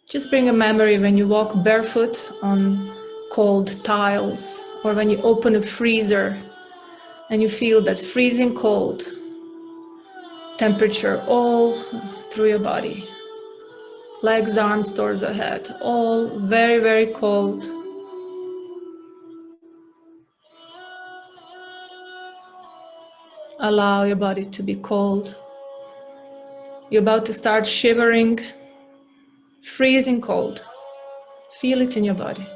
Just bring a memory when you walk barefoot on cold tiles, or when you open a freezer and you feel that freezing cold temperature all through your body. Legs, arms, torso, head, all very, very cold. Allow your body to be cold. You're about to start shivering, freezing cold. Feel it in your body.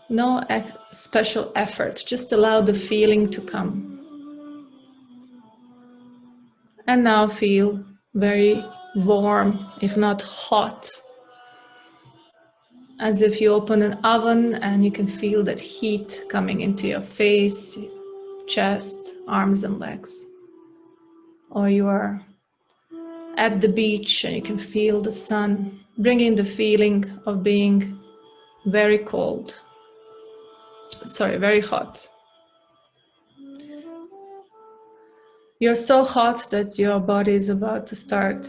No special effort, just allow the feeling to come. And now feel very warm, if not hot, as if you open an oven and you can feel that heat coming into your face, chest, arms and legs. Or you are at the beach and you can feel the sun, bringing the feeling of being very cold. Sorry, very hot. You're so hot that your body is about to start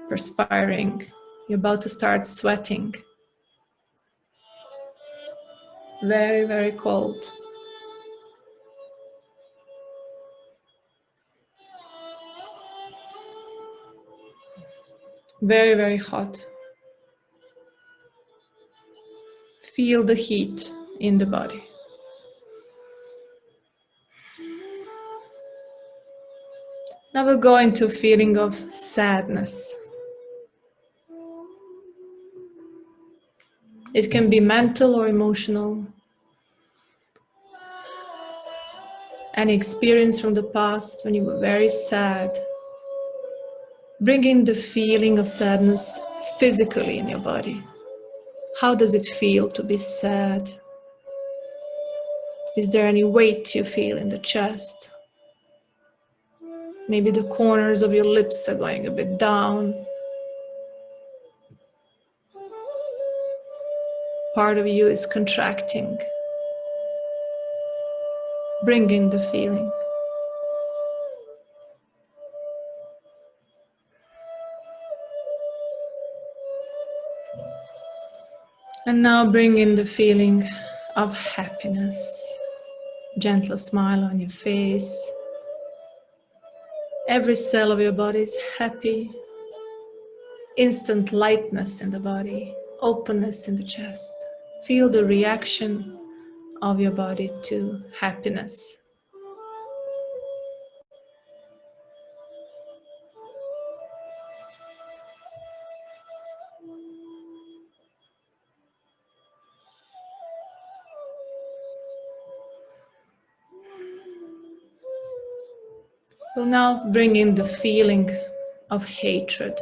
perspiring. You're about to start sweating. Very, very cold. Very, very hot. Feel the heat in the body. Now we'll go into a feeling of sadness. It can be mental or emotional. Any experience from the past when you were very sad. Bring in the feeling of sadness physically in your body. How does it feel to be sad? Is there any weight you feel in the chest? Maybe the corners of your lips are going a bit down. Part of you is contracting. Bring in the feeling. And now bring in the feeling of happiness. Gentle smile on your face. Every cell of your body is happy. Instant lightness in the body. Openness in the chest. Feel the reaction of your body to happiness. We'll now bring in the feeling of hatred.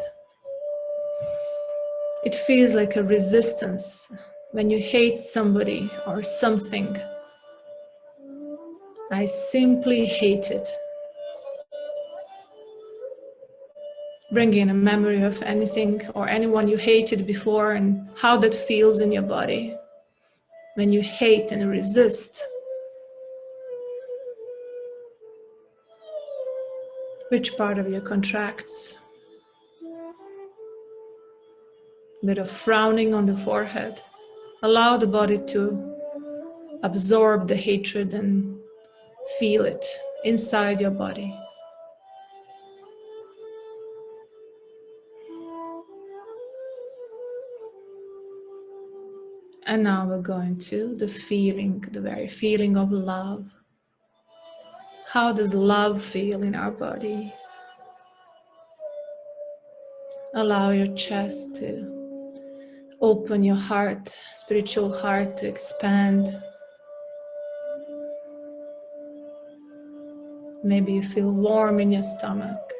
It feels like a resistance when you hate somebody or something. I simply hate it. Bring in a memory of anything or anyone you hated before and how that feels in your body when you hate and resist. Which part of you contracts? A bit of frowning on the forehead. Allow the body to absorb the hatred and feel it inside your body. And now we're going to the feeling, the very feeling of love. How does love feel in our body? Allow your chest to open, your heart, spiritual heart to expand. Maybe you feel warm in your stomach,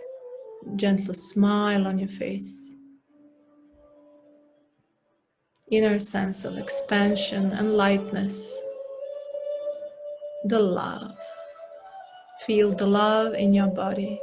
gentle smile on your face. Inner sense of expansion and lightness. The love. Feel the love in your body.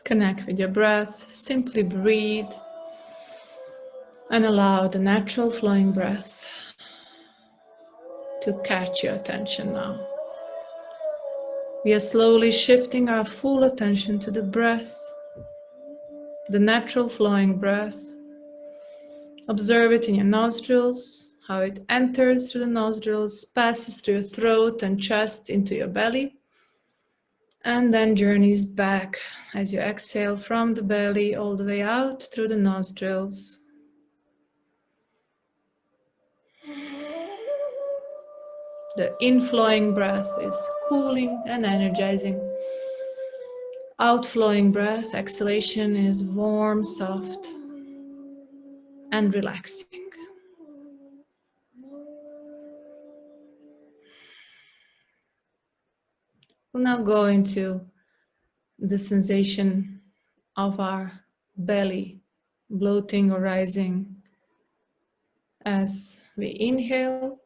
Connect with your breath. Simply breathe and allow the natural flowing breath to catch your attention now. We are slowly shifting our full attention to the breath, the natural flowing breath. Observe it in your nostrils, how it enters through the nostrils, passes through your throat and chest into your belly, and then journeys back as you exhale from the belly all the way out through the nostrils. The inflowing breath is cooling and energizing. Outflowing breath, exhalation, is warm, soft, and relaxing. We'll now go into the sensation of our belly bloating or rising as we inhale,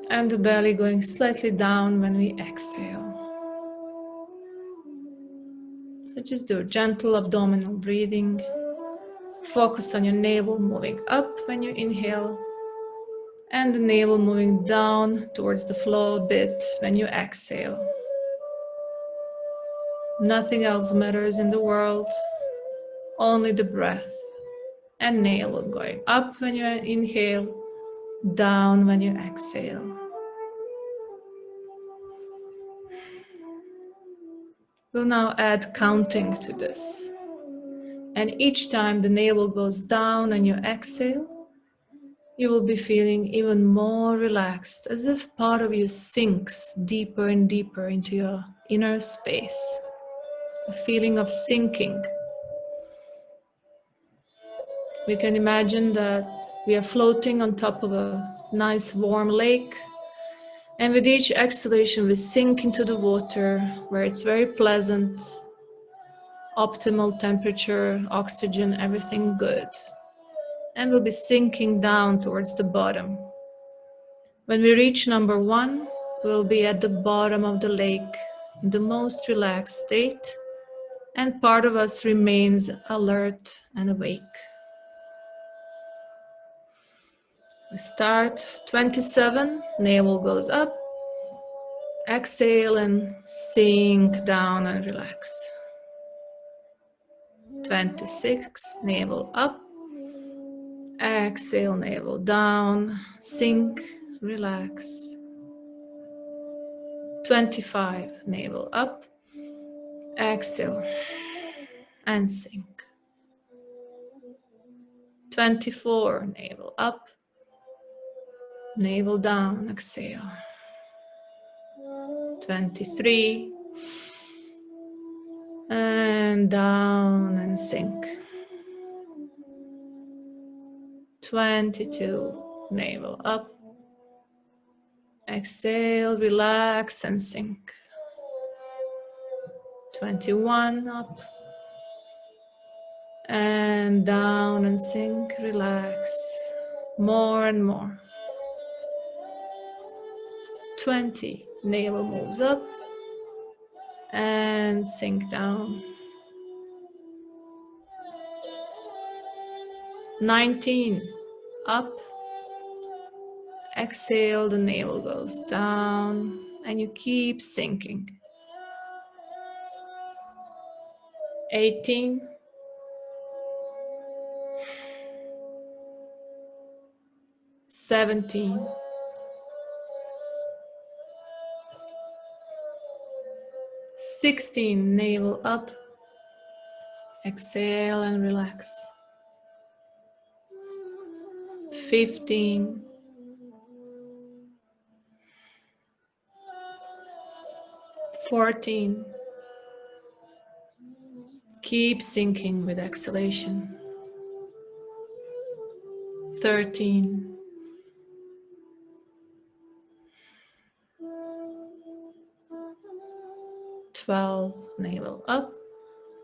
and the belly going slightly down when we exhale. So just do a gentle abdominal breathing. Focus on your navel moving up when you inhale, and the navel moving down towards the floor a bit when you exhale. Nothing else matters in the world, only the breath and navel going up when you inhale, down when you exhale. We'll now add counting to this. And each time the navel goes down and you exhale, you will be feeling even more relaxed, as if part of you sinks deeper and deeper into your inner space. A feeling of sinking. We can imagine that we are floating on top of a nice warm lake, and with each exhalation we sink into the water where it's very pleasant, optimal temperature, oxygen, everything good. And we'll be sinking down towards the bottom. When we reach number 1, we'll be at the bottom of the lake in the most relaxed state, and part of us remains alert and awake. We start 27, navel goes up, exhale and sink down and relax. 26, navel up, exhale, navel down, sink, relax. 25, navel up, exhale and sink. 24, navel up, navel down, exhale. 23, and down and sink. 22, navel up, exhale, relax and sink. 21, up and down and sink, relax more and more. 20, navel moves up and sink down. 19, up, exhale, the navel goes down and you keep sinking. 18, 17, 16, navel up, exhale and relax. 15, 14, keep sinking with exhalation. 13, 12, navel up,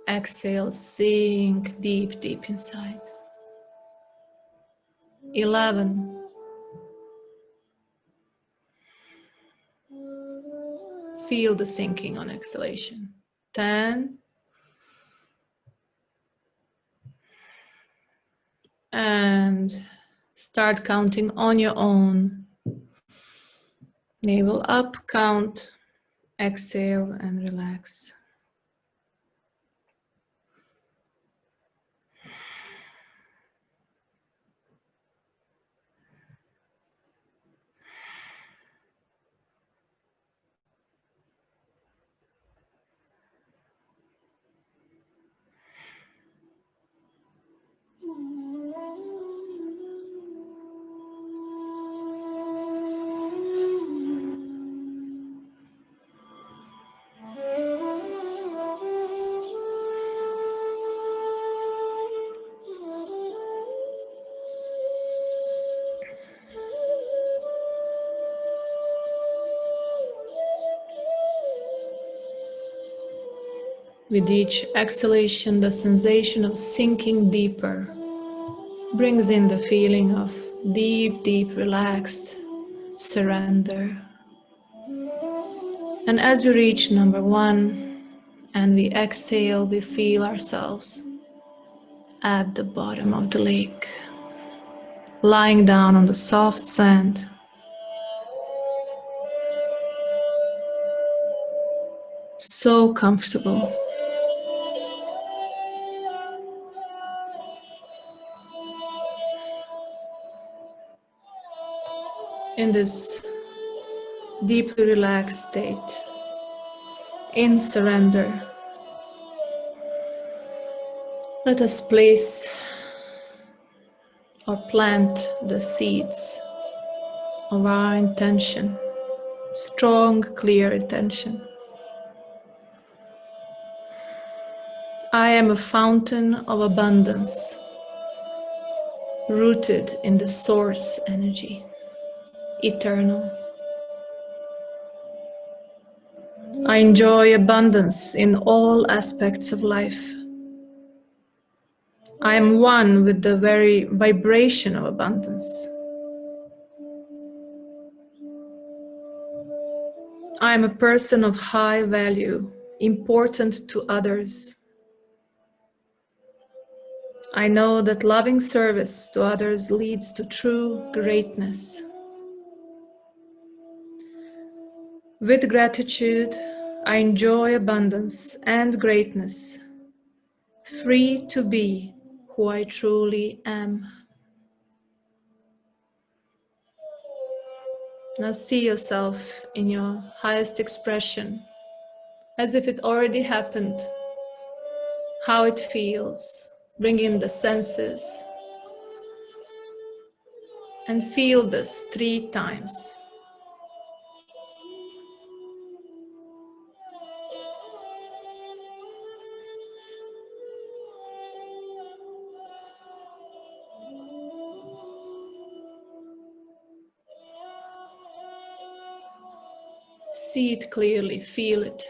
exhale, sink deep, deep inside. 11, feel the sinking on exhalation. 10. And start counting on your own. Navel up, count, exhale, and relax. With each exhalation, the sensation of sinking deeper brings in the feeling of deep, deep, relaxed surrender. And as we reach number 1 and we exhale, we feel ourselves at the bottom of the lake, lying down on the soft sand. So comfortable. In this deeply relaxed state, in surrender, let us place or plant the seeds of our intention, strong, clear intention. I am a fountain of abundance, rooted in the source energy, eternal. I enjoy abundance in all aspects of life. I am one with the very vibration of abundance. I am a person of high value, important to others. I know that loving service to others leads to true greatness. With gratitude, I enjoy abundance and greatness, free to be who I truly am. Now see yourself in your highest expression, as if it already happened, how it feels. Bring in the senses and feel this 3 times. See it clearly, feel it.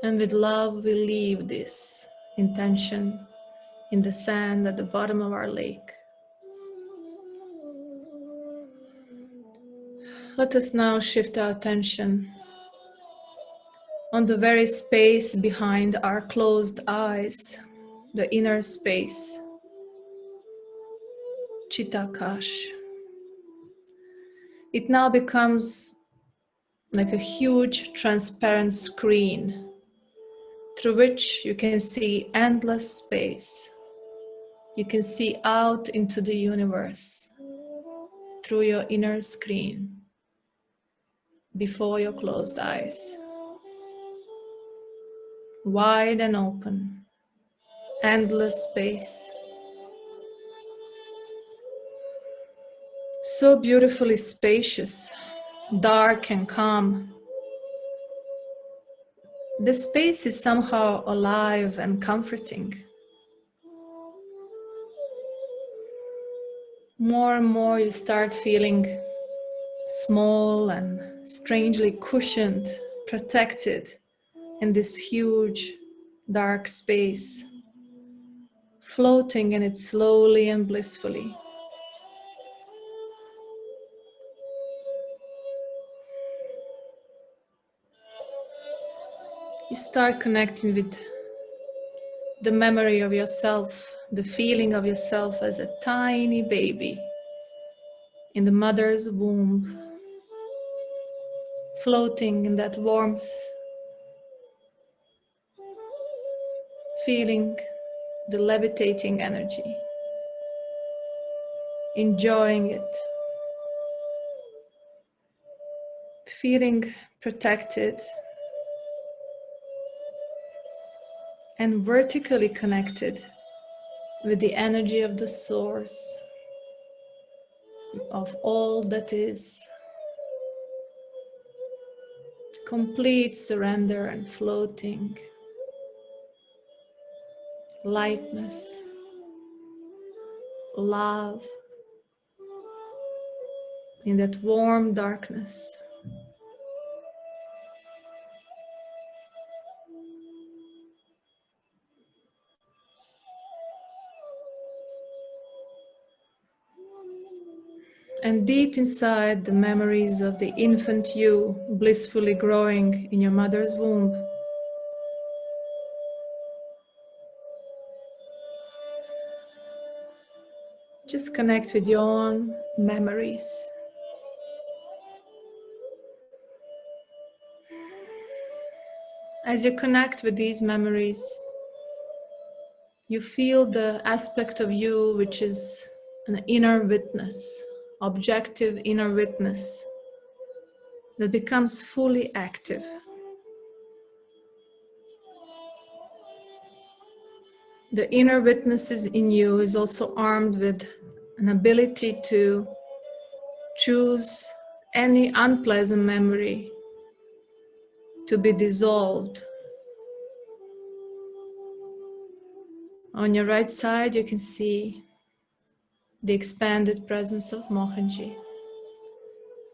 And with love, we leave this intention in the sand at the bottom of our lake. Let us now shift our attention on the very space behind our closed eyes, the inner space, Chittakash. It now becomes like a huge transparent screen through which you can see endless space. You can see out into the universe through your inner screen before your closed eyes. Wide and open, endless space. So beautifully spacious, dark and calm. The space is somehow alive and comforting. More and more you start feeling small and strangely cushioned, protected in this huge dark space, floating in it slowly and blissfully. You start connecting with the memory of yourself, the feeling of yourself as a tiny baby in the mother's womb, floating in that warmth, feeling the levitating energy, enjoying it, feeling protected and vertically connected with the energy of the source of all that is. Complete surrender and floating, lightness, love in that warm darkness. And deep inside, the memories of the infant you blissfully growing in your mother's womb. Just connect with your own memories. As you connect with these memories, you feel the aspect of you which is an inner witness, objective inner witness that becomes fully active. The inner witnesses in you is also armed with an ability to choose any unpleasant memory to be dissolved. On your right side, you can see the expanded presence of Mohanji,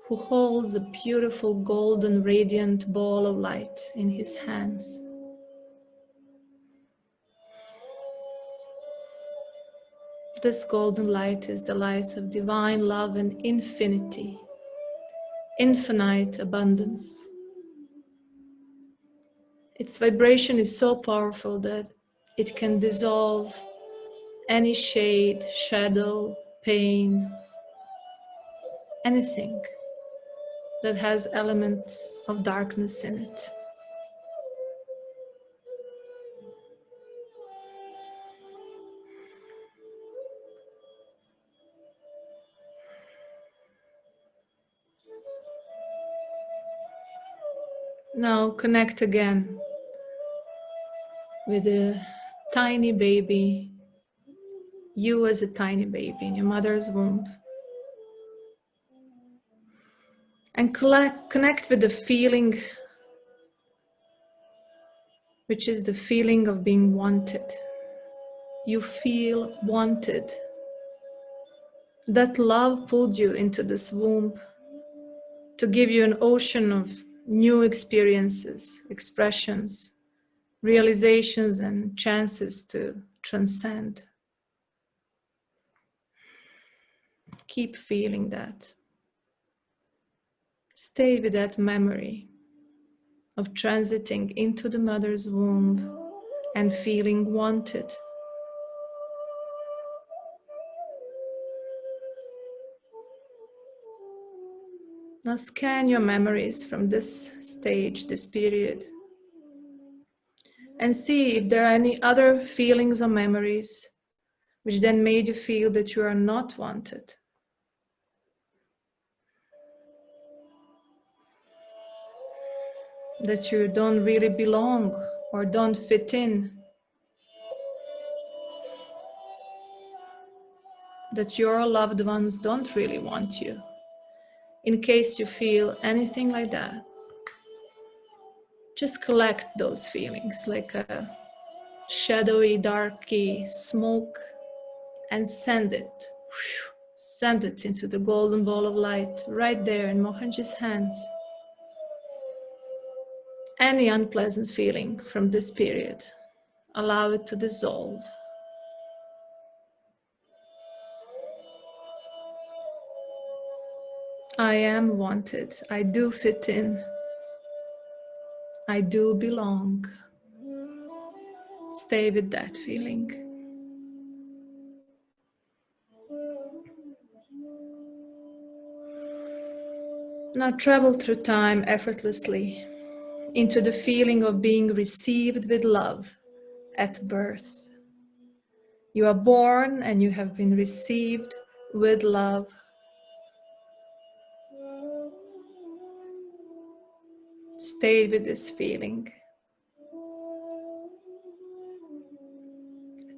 who holds a beautiful golden radiant ball of light in his hands. This golden light is the light of divine love and infinity, infinite abundance. Its vibration is so powerful that it can dissolve any shade, shadow, pain, anything that has elements of darkness in it. Now connect again with a tiny baby, you as a tiny baby in your mother's womb. And connect with the feeling, which is the feeling of being wanted. You feel wanted. That love pulled you into this womb to give you an ocean of new experiences, expressions, realizations, and chances to transcend. Keep feeling that. Stay with that memory of transiting into the mother's womb and feeling wanted. Now scan your memories from this stage, this period, and see if there are any other feelings or memories which then made you feel that you are not wanted. That you don't really belong or don't fit in. That your loved ones don't really want you. In case you feel anything like that, just collect those feelings like a shadowy, darky smoke and send it. Send it into the golden ball of light right there in Mohanji's hands. Any unpleasant feeling from this period, allow it to dissolve. I am wanted. I do fit in. I do belong. Stay with that feeling. Now travel through time effortlessly into the feeling of being received with love at birth. You are born and you have been received with love. Stay with this feeling.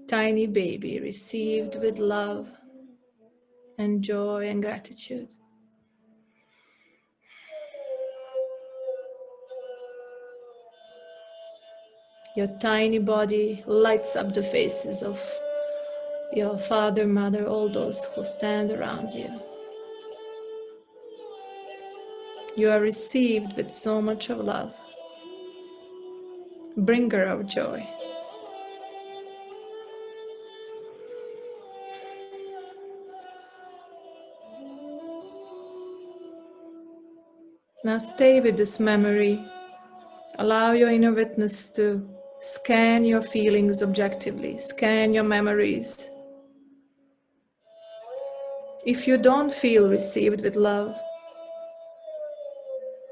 Tiny baby received with love and joy and gratitude. Your tiny body lights up the faces of your father, mother, all those who stand around you. You are received with so much of love, bringer of joy. Now stay with this memory. Allow your inner witness to scan your feelings objectively, scan your memories. If you don't feel received with love,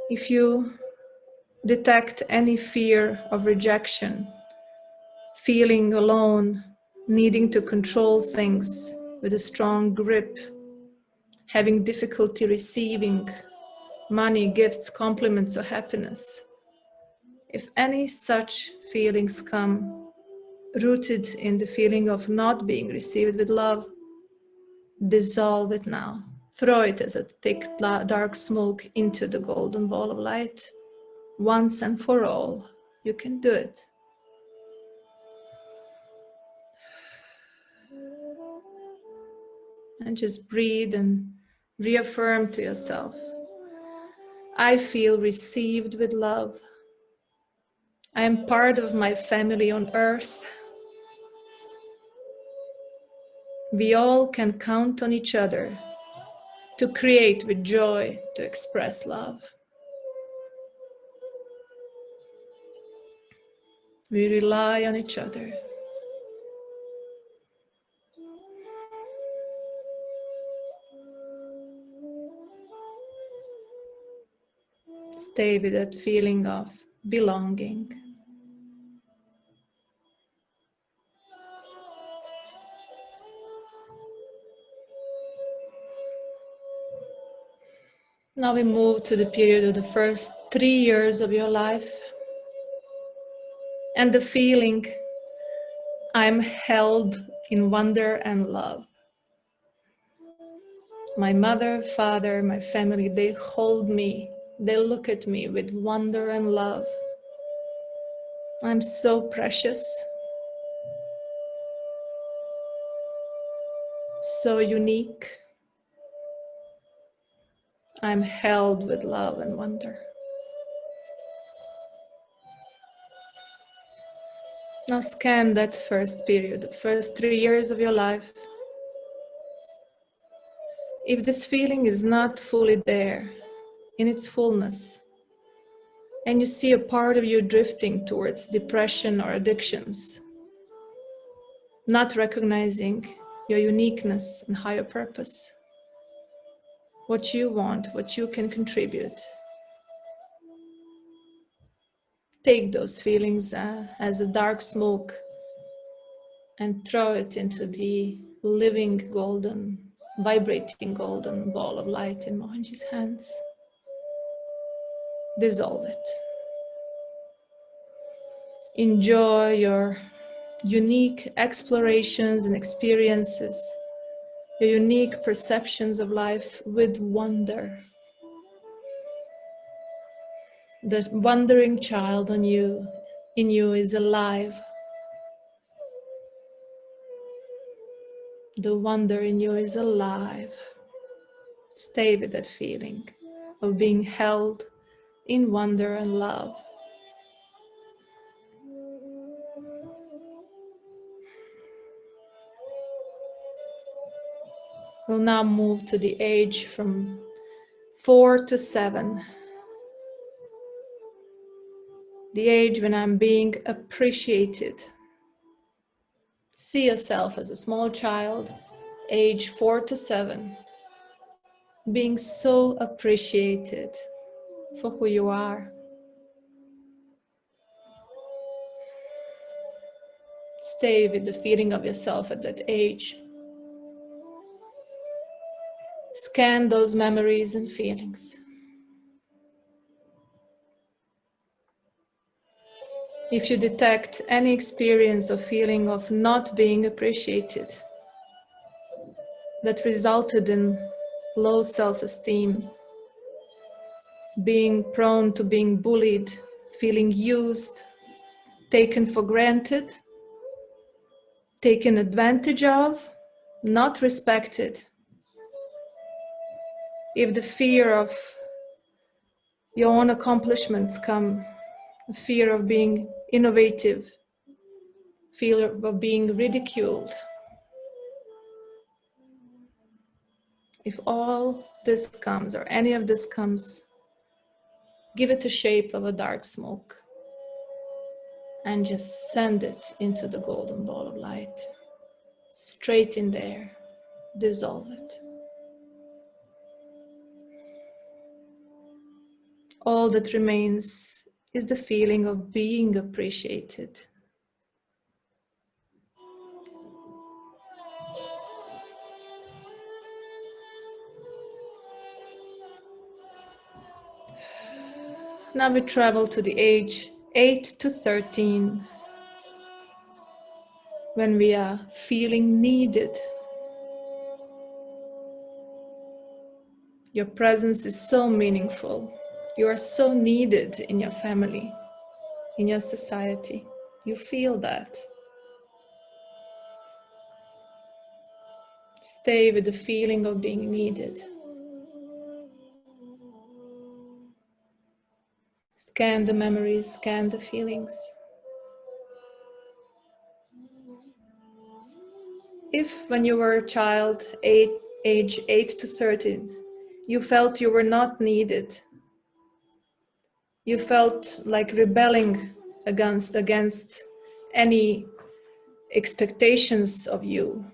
if you detect any fear of rejection, feeling alone, needing to control things with a strong grip, having difficulty receiving money, gifts, compliments, or happiness, if any such feelings come rooted in the feeling of not being received with love, dissolve it now. Throw it as a thick, dark smoke into the golden ball of light. Once and for all, you can do it. And just breathe and reaffirm to yourself, I feel received with love. I am part of my family on earth. We all can count on each other to create with joy, to express love. We rely on each other. Stay with that feeling of belonging. Now we move to the period of the first 3 years of your life. And the feeling, I'm held in wonder and love. My mother, father, my family, they hold me. They look at me with wonder and love. I'm so precious, so unique. I'm held with love and wonder. Now scan that first period, the first 3 years of your life. If this feeling is not fully there, in its fullness, and you see a part of you drifting towards depression or addictions, not recognizing your uniqueness and higher purpose, what you want, what you can contribute, take those feelings as a dark smoke and throw it into the living golden, vibrating golden ball of light in Mohanji's hands. Dissolve it. Enjoy your unique explorations and experiences, your unique perceptions of life with wonder. The wandering child in you is alive. The wonder in you is alive. Stay with that feeling of being held in wonder and love. We'll now move to the age from 4 to 7, the age when I'm being appreciated. See yourself as a small child, age 4 to 7, being so appreciated for who you are. Stay with the feeling of yourself at that age. Scan those memories and feelings. If you detect any experience or feeling of not being appreciated that resulted in low self-esteem, being prone to being bullied, feeling used, taken for granted, taken advantage of, not respected, if the fear of your own accomplishments come, fear of being innovative, fear of being ridiculed, if all this comes or any of this comes, give it a shape of a dark smoke and just send it into the golden ball of light, straight in there, dissolve it. All that remains is the feeling of being appreciated. Now we travel to the age 8 to 13, when we are feeling needed. Your presence is so meaningful. You are so needed in your family, in your society. You feel that. Stay with the feeling of being needed. Scan the memories, scan the feelings. If when you were a child, age 8 to 13, you felt you were not needed, you felt like rebelling against any expectations of you,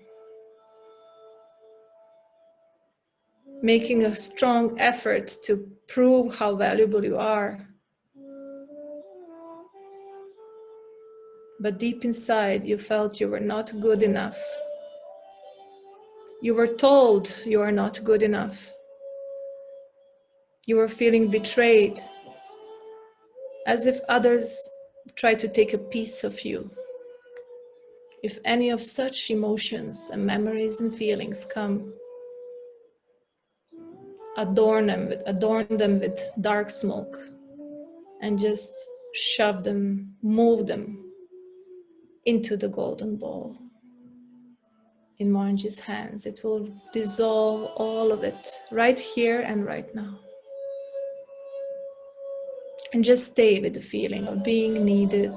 making a strong effort to prove how valuable you are. But deep inside, you felt you were not good enough. You were told you are not good enough. You were feeling betrayed, as if others try to take a piece of you. If any of such emotions and memories and feelings come, adorn them with dark smoke and just shove them, move them into the golden ball. In Mohanji's hands, it will dissolve all of it right here and right now. And just stay with the feeling of being needed,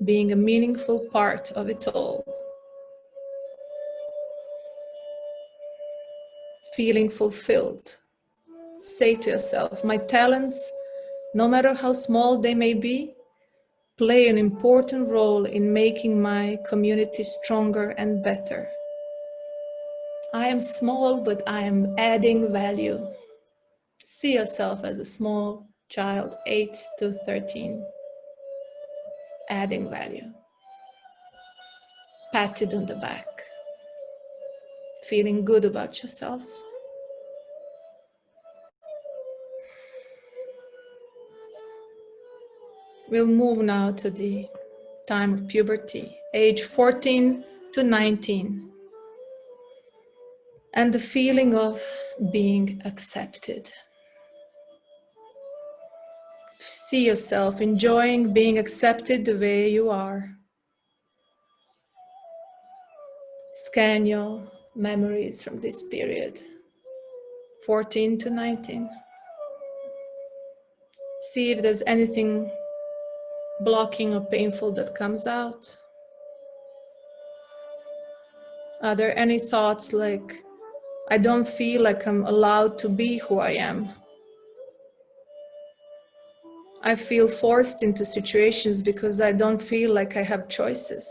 being a meaningful part of it all. Feeling fulfilled. Say to yourself, my talents, no matter how small they may be, play an important role in making my community stronger and better. I am small, but I am adding value. See yourself as a small child, 8 to 13, adding value. Patted on the back, feeling good about yourself. We'll move now to the time of puberty, age 14 to 19. And the feeling of being accepted. See yourself enjoying being accepted the way you are. Scan your memories from this period, 14 to 19. See if there's anything blocking or painful that comes out. Are there any thoughts like, I don't feel like I'm allowed to be who I am. I feel forced into situations because I don't feel like I have choices.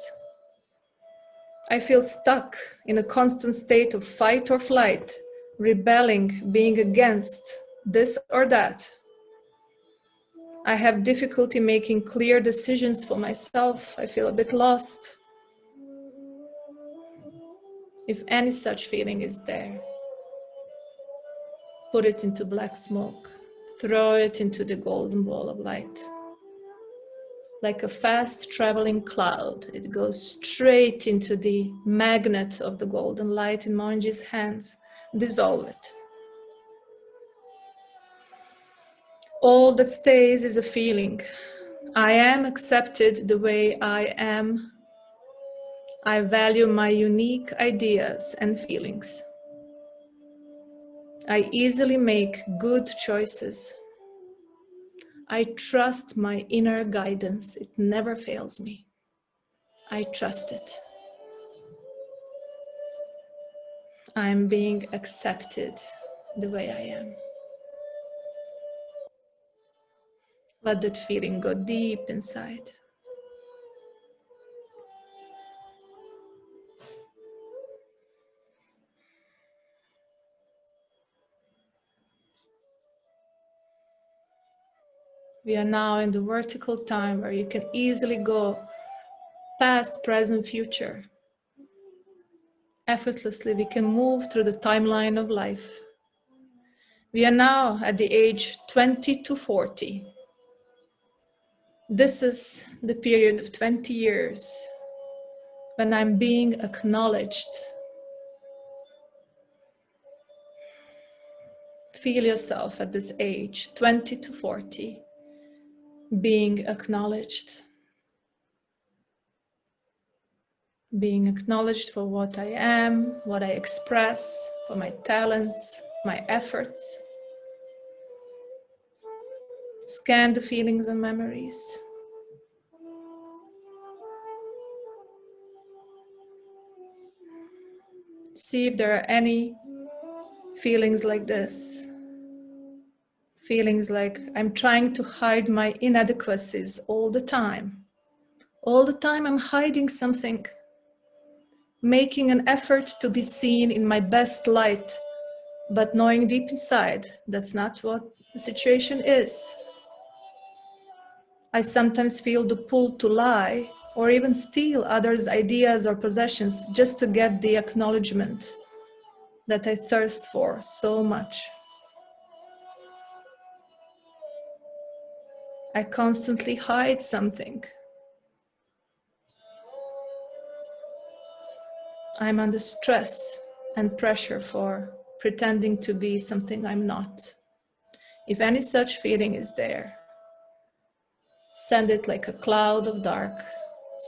I feel stuck in a constant state of fight or flight, rebelling, being against this or that. I have difficulty making clear decisions for myself. I feel a bit lost. If any such feeling is there, put it into black smoke. Throw it into the golden ball of light. Like a fast traveling cloud, it goes straight into the magnet of the golden light in Mohanji's hands. Dissolve it. All that stays is a feeling. I am accepted the way I am. I value my unique ideas and feelings. I easily make good choices. I trust my inner guidance. It never fails me. I trust it. I'm being accepted the way I am. Let that feeling go deep inside. We are now in the vertical time where you can easily go past, present, future. Effortlessly, we can move through the timeline of life. We are now at the age 20 to 40. This is the period of 20 years when I'm being acknowledged. Feel yourself at this age, 20 to 40, being acknowledged. Being acknowledged for what I am, what I express, for my talents, my efforts. Scan the feelings and memories. See if there are any feelings like this. Feelings like I'm trying to hide my inadequacies all the time. All the time I'm hiding something, making an effort to be seen in my best light, but knowing deep inside that's not what the situation is. I sometimes feel the pull to lie or even steal others' ideas or possessions just to get the acknowledgement that I thirst for so much. I constantly hide something. I'm under stress and pressure for pretending to be something I'm not. If any such feeling is there, send it like a cloud of dark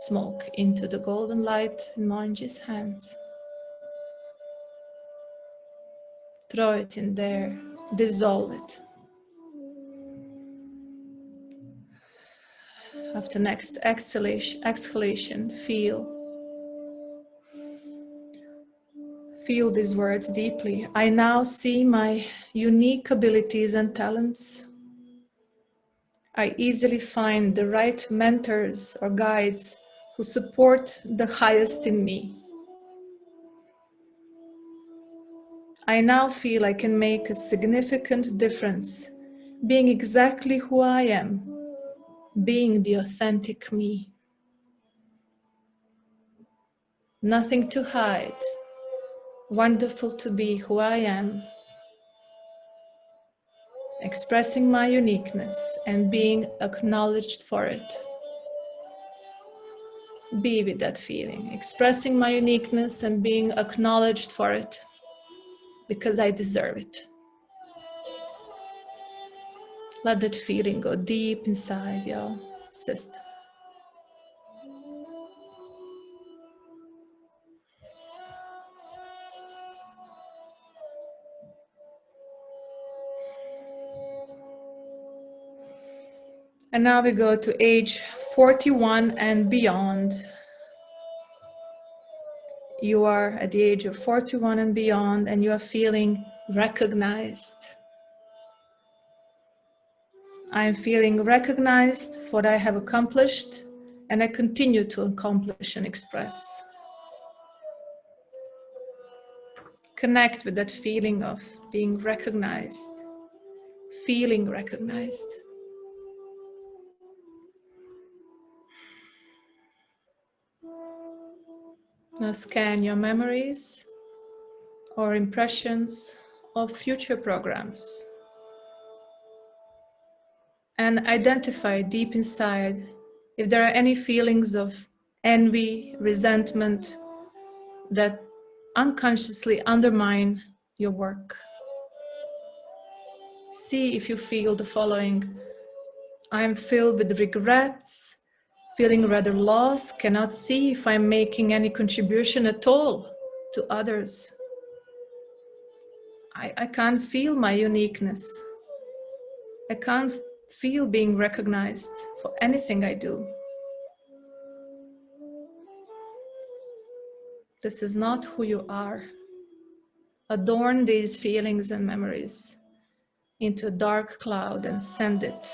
smoke into the golden light in Mohanji's hands. Throw it in there, dissolve it. After next exhalation, feel these words deeply. I now see my unique abilities and talents. I easily find the right mentors or guides who support the highest in me. I now feel I can make a significant difference, being exactly who I am, being the authentic me. Nothing to hide, wonderful to be who I am, expressing my uniqueness and being acknowledged for it. Be with that feeling, expressing my uniqueness and being acknowledged for it, because I deserve it. Let that feeling go deep inside your system. And now we go to age 41 and beyond. you are at the age of 41 and beyond, and you are feeling recognized. I am feeling recognized for what I have accomplished, and I continue to accomplish and express. Connect with that feeling of being recognized, feeling recognized. Now scan your memories or impressions of future programs and identify deep inside if there are any feelings of envy, resentment that unconsciously undermine your work. See if you feel the following: I am filled with regrets, feeling rather lost, cannot see if I'm making any contribution at all to others. I can't feel my uniqueness. I can't feel being recognized for anything I do. This is not who you are. Adorn these feelings and memories into a dark cloud and send it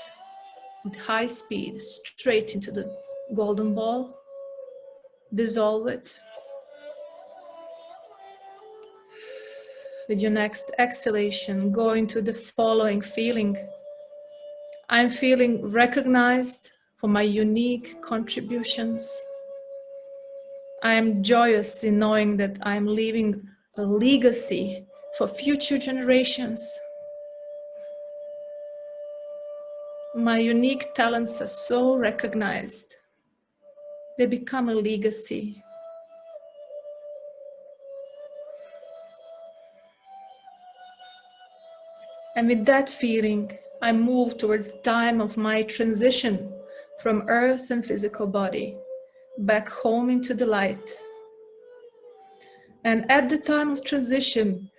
with high speed straight into the golden ball. Dissolve it. With your next exhalation, go into the following feeling. I'm feeling recognized for my unique contributions. I am joyous in knowing that I am leaving a legacy for future generations. My unique talents are so recognized. They become a legacy. And with that feeling, I move towards the time of my transition from earth and physical body, back home into the light. And at the time of transition,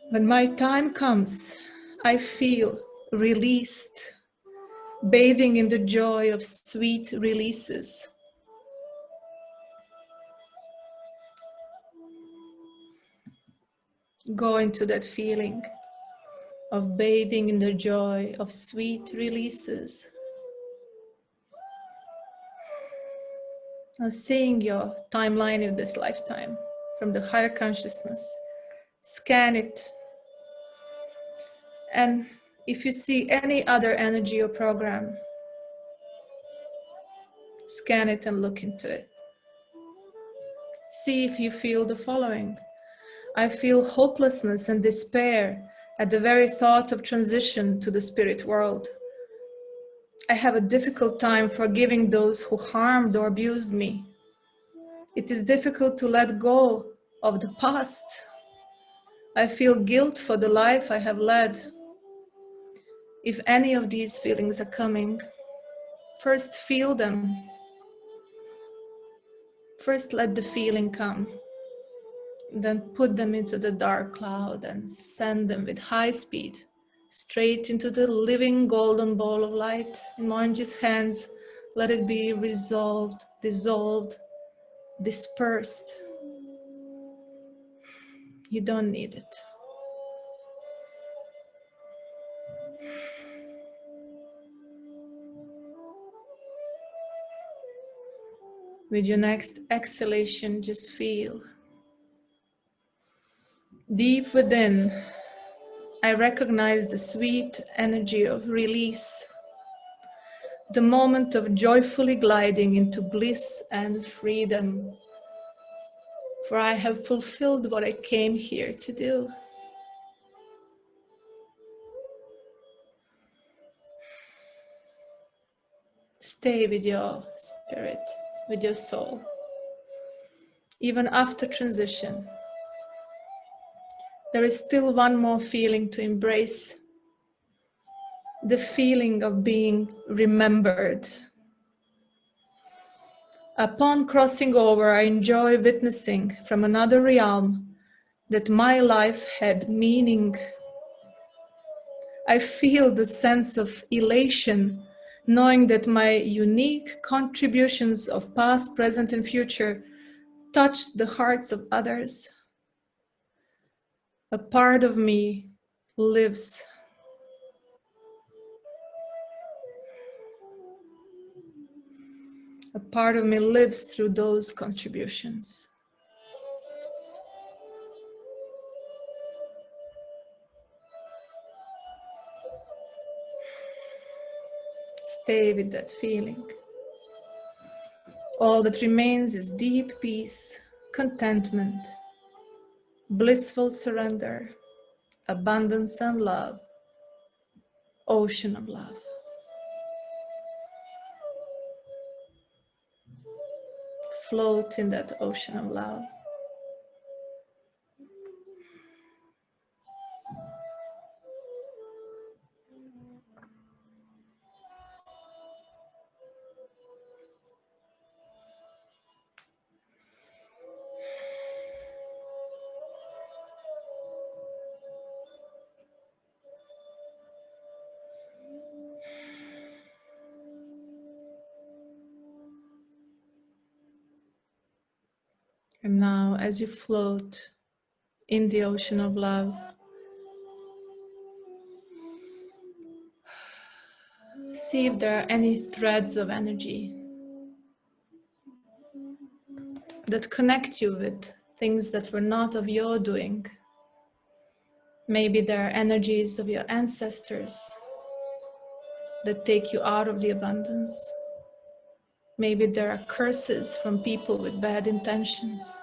when my time comes, I feel released, bathing in the joy of sweet releases. Go into that feeling of bathing in the joy of sweet releases. Now seeing your timeline in this lifetime from the higher consciousness, scan it. And if you see any other energy or program, scan it and look into it. See if you feel the following. I feel hopelessness and despair at the very thought of transition to the spirit world. I have a difficult time forgiving those who harmed or abused me. It is difficult to let go of the past. I feel guilt for the life I have led. If any of these feelings are coming, first feel them. First let the feeling come. Then put them into the dark cloud and send them with high speed straight into the living golden ball of light in Mohanji's hands. Let it be resolved, dissolved, dispersed. You don't need it. With your next exhalation, just feel deep within. I recognize the sweet energy of release, the moment of joyfully gliding into bliss and freedom. For I have fulfilled what I came here to do. Stay with your spirit, with your soul. Even after transition, there is still one more feeling to embrace. The feeling of being remembered. Upon crossing over, I enjoy witnessing from another realm that my life had meaning. I feel the sense of elation, knowing that my unique contributions of past, present, and future touch the hearts of others. A part of me lives. A part of me lives through those contributions. Stay with that feeling. All that remains is deep peace, contentment, blissful surrender, abundance and love, ocean of love. Float in that ocean of love. And now, as you float in the ocean of love, see if there are any threads of energy that connect you with things that were not of your doing. Maybe there are energies of your ancestors that take you out of the abundance. Maybe there are curses from people with bad intentions.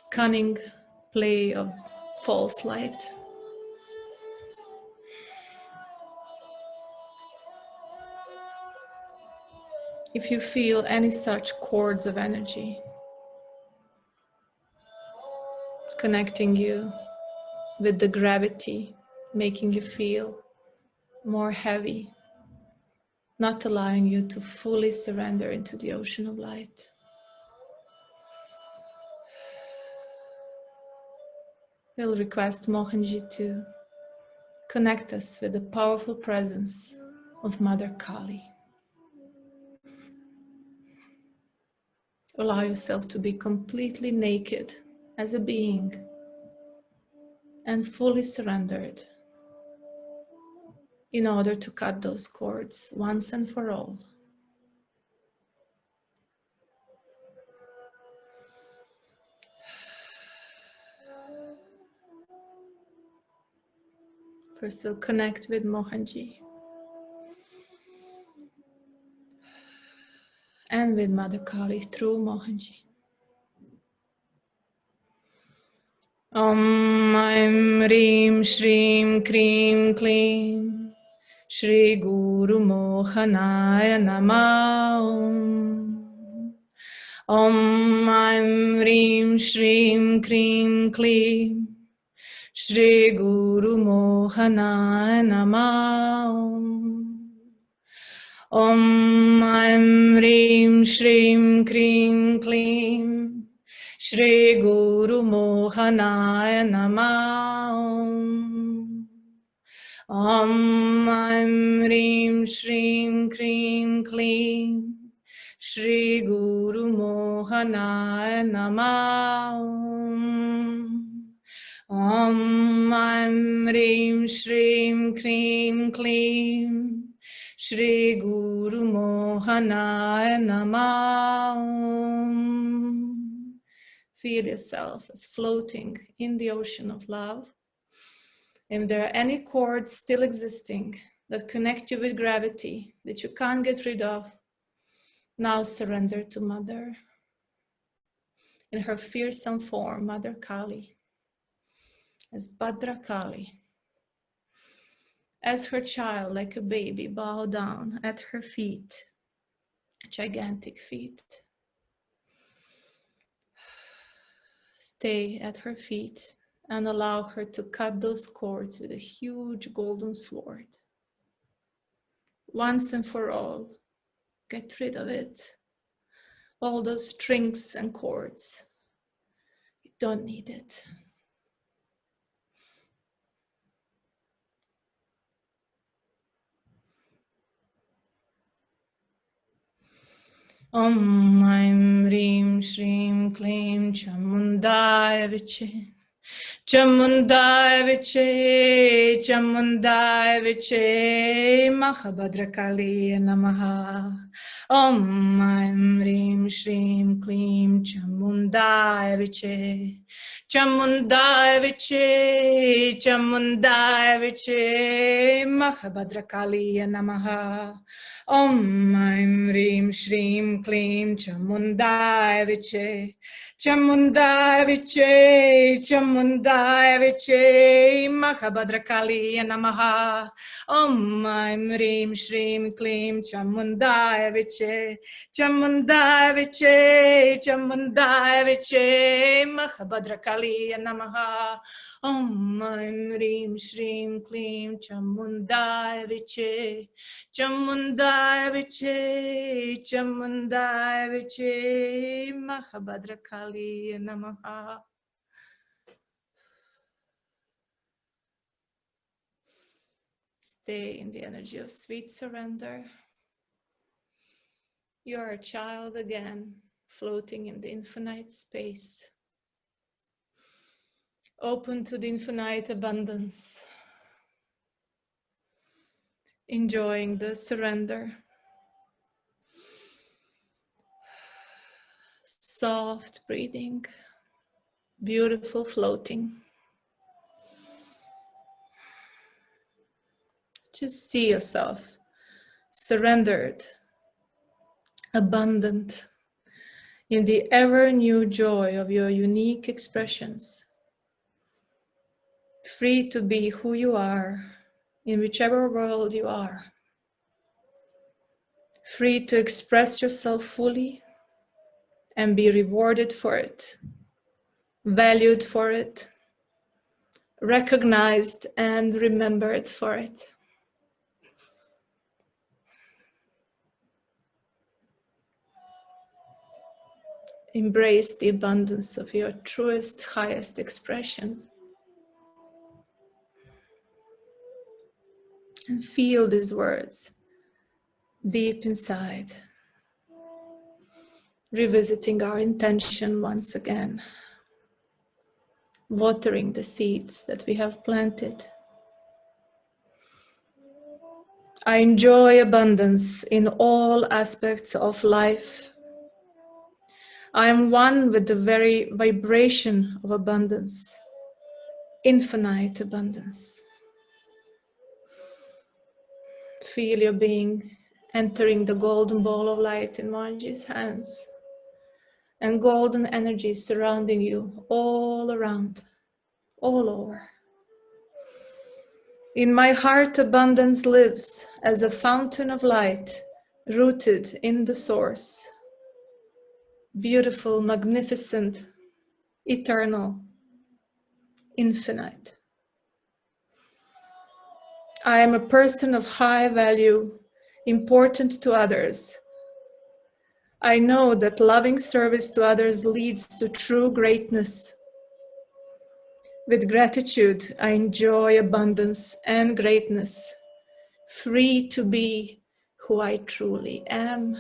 Cunning play of false light. If you feel any such cords of energy connecting you with the gravity, making you feel more heavy, not allowing you to fully surrender into the ocean of light, we'll request Mohanji to connect us with the powerful presence of Mother Kali. Allow yourself to be completely naked as a being and fully surrendered in order to cut those cords once and for all. First, we'll connect with Mohanji and with Mother Kali through Mohanji. Om Aim Reem Shreem Kreem Kleem Shri Guru Mohanaya Namah Om Aim Reem Shreem Kreem Kleem Shri Guru Mohanaya Namah Om Aim Reem Shreem Kreem Kleem Shri Guru Mohanaya Namah Om Aim Reem Shreem Kreem Kleem Shri Guru Mohanaya Namah Om Aim Reem Shreem Kreem Kleem Shri Guru Mohanaya Namah. Feel yourself as floating in the ocean of love. If there are any cords still existing that connect you with gravity that you can't get rid of, now surrender to Mother in her fearsome form, Mother Kali, as Bhadra Kali. As her child, like a baby, bow down at her feet, gigantic feet. Stay at her feet and allow her to cut those cords with a huge golden sword. Once and for all, get rid of it. All those strings and cords. You don't need it. Om Aim Rim Shrim Klim Chamundaya Viche. Chamundaya Viche, Chamundaya Viche, Mahabhadrakali Namaha. Om Aim Rim Shrim Klim Chamundaya Viche. Chamundaya Viche, Chamundaya Viche, Mahabhadrakali Namaha. Om Aim Rim Shrim Klim Chamundaya Viche. Chamundaya Viche, Chamundaya Viche, Mahabhadrakali Namaha. Om Aim Rim Shrim Klim Chamundaya Viche. Chamundaya Viche, Chamundaya Viche, Mahabhadrakali Namaha. Om Aim Rim Shrim Klim Chamundaya Viche. Chamundaya Viche, Chamundaya Viche, Mahabhadrakali Namaha. Stay in the energy of sweet surrender. You are a child again, floating in the infinite space, open to the infinite abundance, enjoying the surrender. Soft breathing, beautiful floating. Just see yourself surrendered, abundant, in the ever new joy of your unique expressions, free to be who you are in whichever world you are, free to express yourself fully and be rewarded for it, valued for it, recognized and remembered for it. Embrace the abundance of your truest, highest expression. And feel these words deep inside, revisiting our intention once again, watering the seeds that we have planted. I enjoy abundance in all aspects of life. I am one with the very vibration of abundance, infinite abundance. Feel your being entering the golden ball of light in Mohanji's hands, and golden energy surrounding you all around, all over. In my heart, abundance lives as a fountain of light, rooted in the source. Beautiful, magnificent, eternal, infinite. I am a person of high value, important to others. I know that loving service to others leads to true greatness. With gratitude, I enjoy abundance and greatness, free to be who I truly am.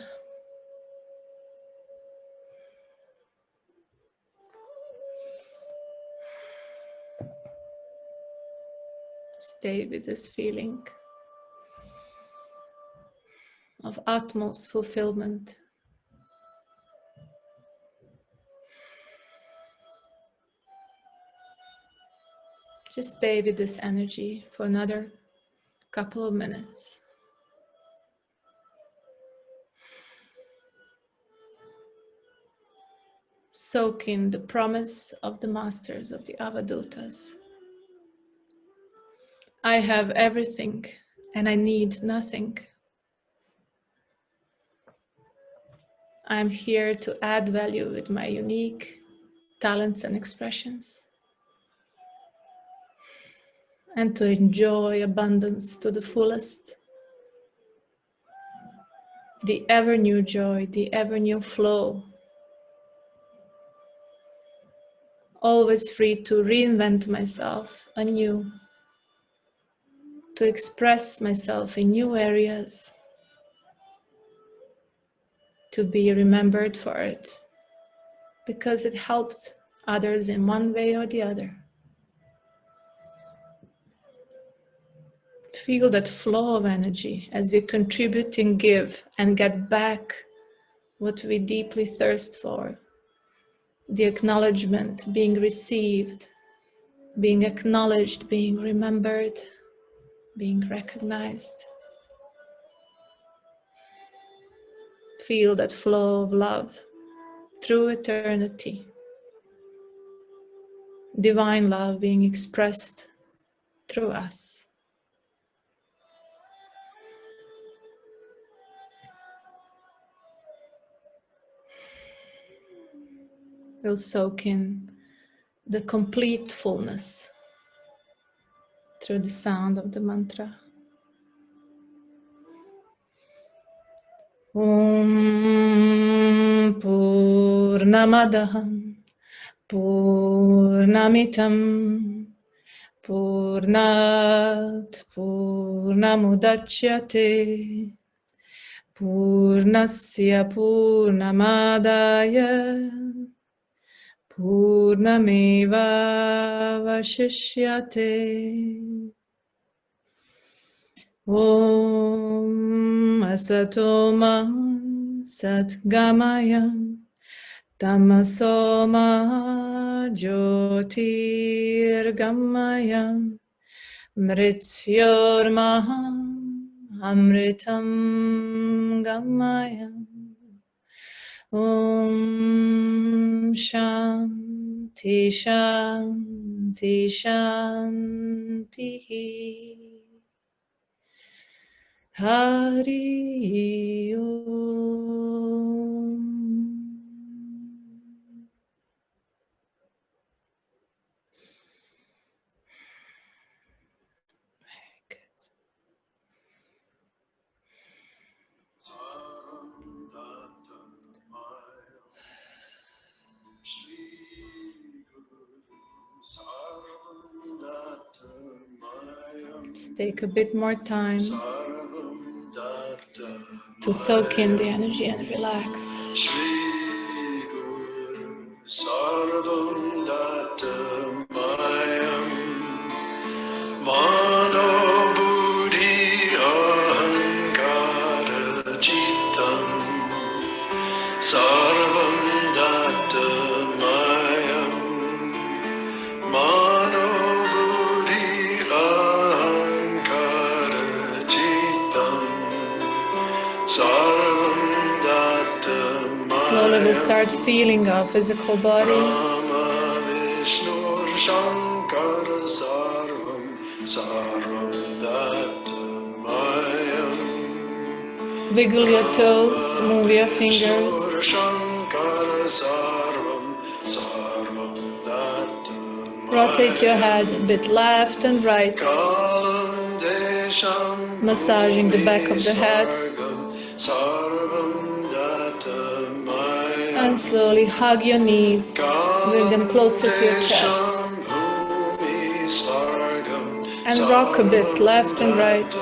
Stay with this feeling of utmost fulfillment. Just stay with this energy for another couple of minutes. Soak in the promise of the masters of the Avadutas. I have everything and I need nothing. I am here to add value with my unique talents and expressions, and to enjoy abundance to the fullest. The ever new joy, the ever new flow. Always free to reinvent myself anew, to express myself in new areas. to be remembered for it, because it helped others in one way or the other. Feel that flow of energy as we contribute and give and get back what we deeply thirst for. The acknowledgement, being received, being acknowledged, being remembered, being recognized. Feel that flow of love through eternity. Divine love being expressed through us. We'll soak in the complete fullness through the sound of the mantra. Om Purnamadaham Purnamitam Purnat Purnamudachyate Purnasya Purnamadaya Purnameva Vashishyate. Om Asatoma Satgamaya Tamasoma Jyotirgamaya Mrityormaha Amritam Gamaya. Om Shanti Shanti Shanti. Hari Om. Very good. Just take a bit more time to soak in the energy and relax. Slowly we'll start feeling our physical body. Wiggle your toes, move your fingers. Rotate your head a bit left and right, massaging the back of the head. And slowly hug your knees, bring them closer to your chest. And rock a bit left and right.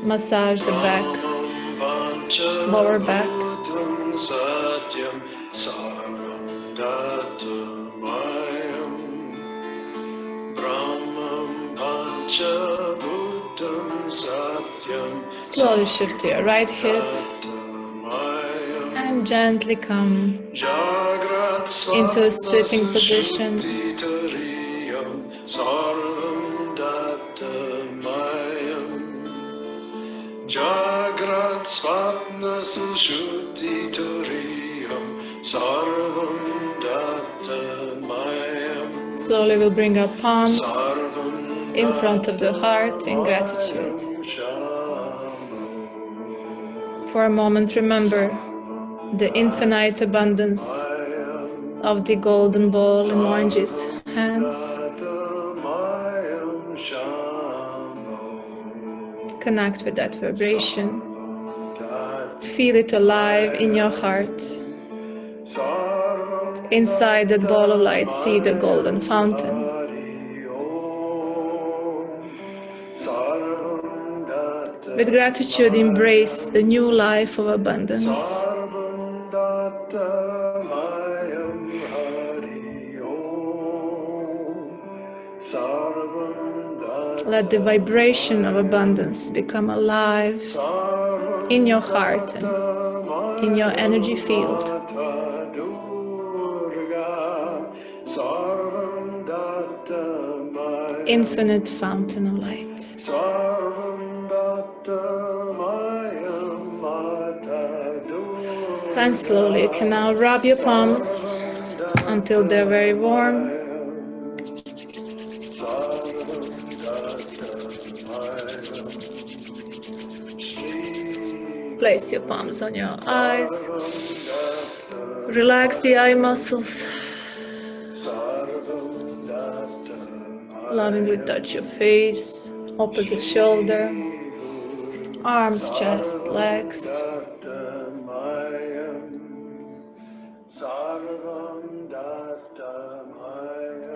Massage the back, lower back. Slowly shift to your right hip and gently come into a sitting position. Slowly we'll bring our palms in front of the heart in gratitude. For a moment, remember the infinite abundance of the golden ball in Mohanji's hands. Connect with that vibration. Feel it alive in your heart. Inside that ball of light, see the golden fountain. With gratitude, embrace the new life of abundance. Let the vibration of abundance become alive in your heart and in your energy field. Infinite fountain of light. And slowly you can now rub your palms until they're very warm. Place your palms on your eyes. Relax the eye muscles. Lovingly touch your face, opposite shoulder, arms, chest, legs.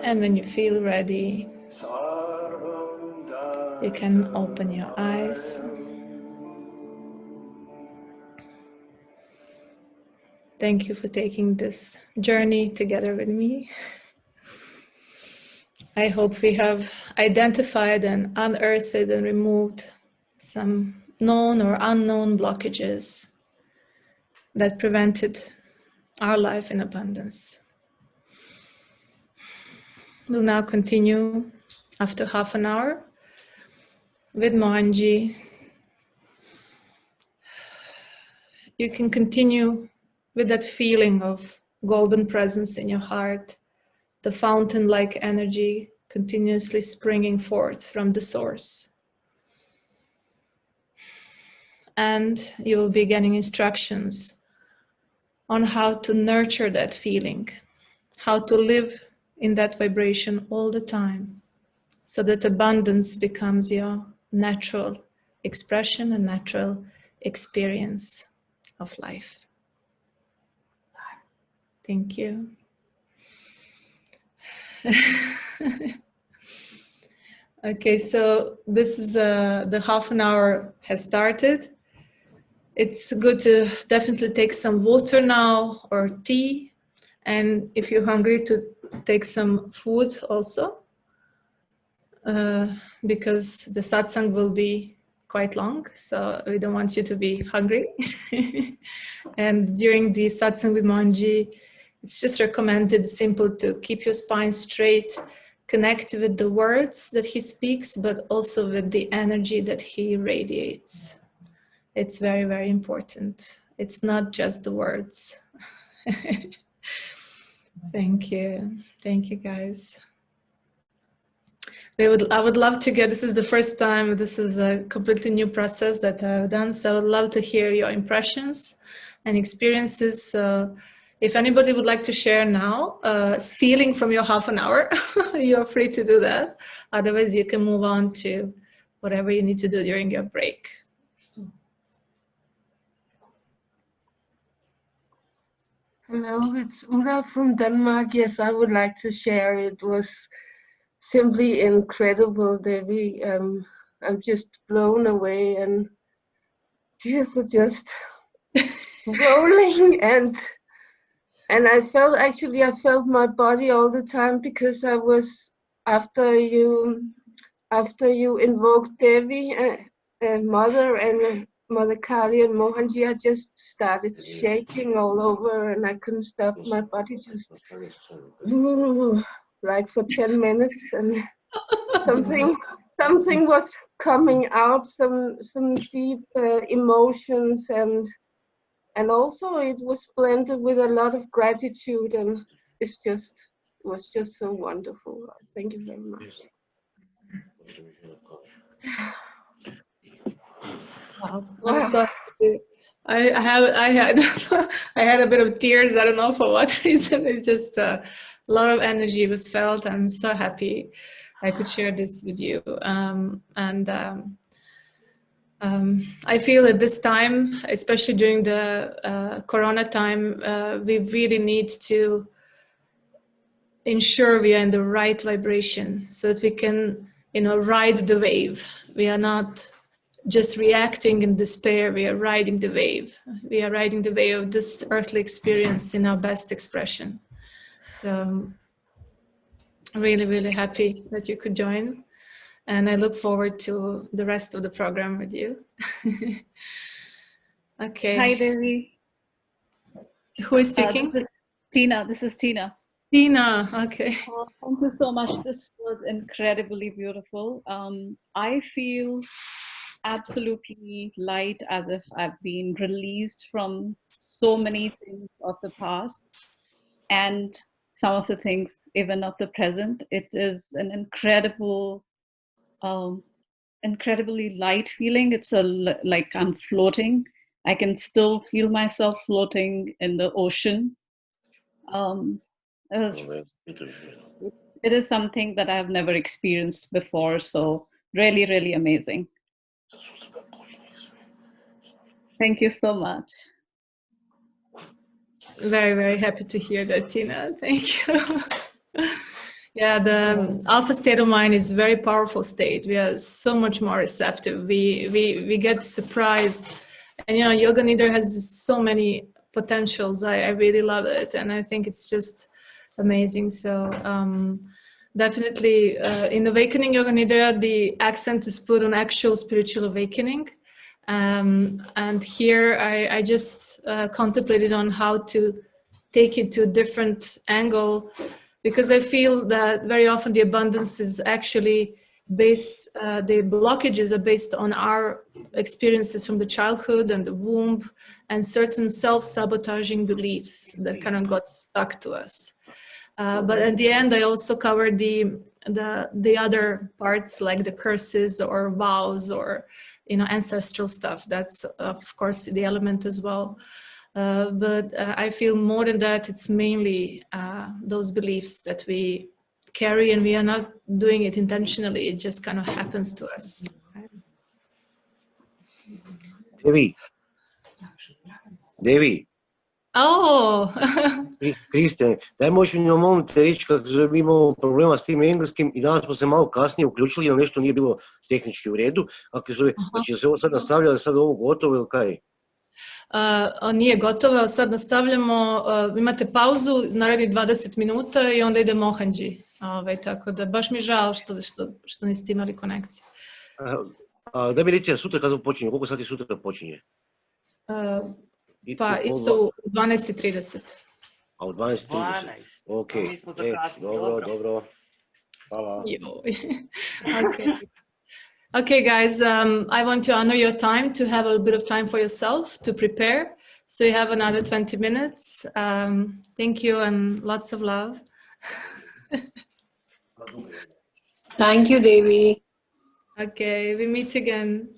And when you feel ready, you can open your eyes. Thank you for taking this journey together with me. I hope we have identified and unearthed and removed some known or unknown blockages that prevented our life in abundance. We'll now continue after half an hour with Mohanji. You can continue with that feeling of golden presence in your heart, the fountain-like energy continuously springing forth from the source. And you will be getting instructions on how to nurture that feeling, how to live in that vibration all the time, so that abundance becomes your natural expression and natural experience of life. Thank you. Okay, so this is the half an hour has started. It's good to definitely take some water now or tea, and if you're hungry, to take some food also, because the satsang will be quite long, so we don't want you to be hungry. And during the satsang with Mohanji, it's just recommended, simple, to keep your spine straight, connect with the words that he speaks, but also with the energy that he radiates. It's very, very important. It's not just the words. Thank you. Thank you, guys. I would love to get, this is the first time, this is a completely new process that I've done, so I would love to hear your impressions and experiences. So if anybody would like to share now, stealing from your half an hour, you're free to do that. Otherwise, you can move on to whatever you need to do during your break.
Hello, it's Ulla from Denmark. Yes, I would like to share. It was simply incredible, Devi. I'm just blown away, and tears are just rolling. And I felt my body all the time, because I was, after you invoked Devi, Mother, and Mother Kali and Mohanji, I just started shaking all over, and I couldn't stop. My body just like for 10 minutes, and something was coming out, some deep emotions, and also it was blended with a lot of gratitude, and it was just so wonderful. Thank you very much.
Wow. I'm so happy. I had a bit of tears. I don't know for what reason. It's just a lot of energy was felt. I'm so happy I could share this with you. I feel at this time, especially during the Corona time, we really need to ensure we are in the right vibration so that we can, ride the wave. We are not just reacting in despair. We are riding the wave. We are riding the wave of this earthly experience in our best expression. So really, really happy that you could join. And I look forward to the rest of the program with you. Okay.
Hi, Devi.
Who is speaking?
This is Tina. This is Tina.
Tina, okay.
Thank you so much. This was incredibly beautiful. I feel absolutely light, as if I've been released from so many things of the past and some of the things even of the present. It is an incredibly light feeling. It's like I'm floating. I can still feel myself floating in the ocean. It is something that I have never experienced before. So really, really amazing. Thank you so much.
Very, very happy to hear that, Tina. Thank you. Yeah, the alpha state of mind is a very powerful state. We are so much more receptive. We get surprised. And, you know, Yoga Nidra has so many potentials. I really love it. And I think it's just amazing. So definitely in Awakening Yoga Nidra, the accent is put on actual spiritual awakening. And here I just contemplated on how to take it to a different angle, because I feel that very often the abundance is actually based, the blockages are based on our experiences from the childhood and the womb and certain self-sabotaging beliefs that kind of got stuck to us. But at the end, I also covered the other parts, like the curses or vows or, you know, ancestral stuff. That's of course the element as well. But I feel more than that, it's mainly those beliefs that we carry, and we are not doing it intentionally. It just kind of happens to us.
Devi.
Oh!
Kristijane, daj možeš mi molim te reći kako mi imamo problema s tim engleskim i danas smo se malo kasnije uključili, jer nešto nije bilo tehnički u redu. Kako zove, znači se ovo sad nastavlja, sad ovo gotovo ili kaj?
Nije gotovo, sad nastavljamo, imate pauzu, naredni 20 minuta i onda ide Mohanji. Tako da baš mi je žao što niste imali konekciju.
Da mi reći, sutra kada počinje, koliko sati sutra počinje?
Pa isto u 12:30.
A u 12:30? Ok, dobro. Hvala.
Okay, guys, I want to honor your time, to have a little bit of time for yourself to prepare. So you have another 20 minutes. Thank you and lots of love.
Thank you, Devi.
Okay, we meet again.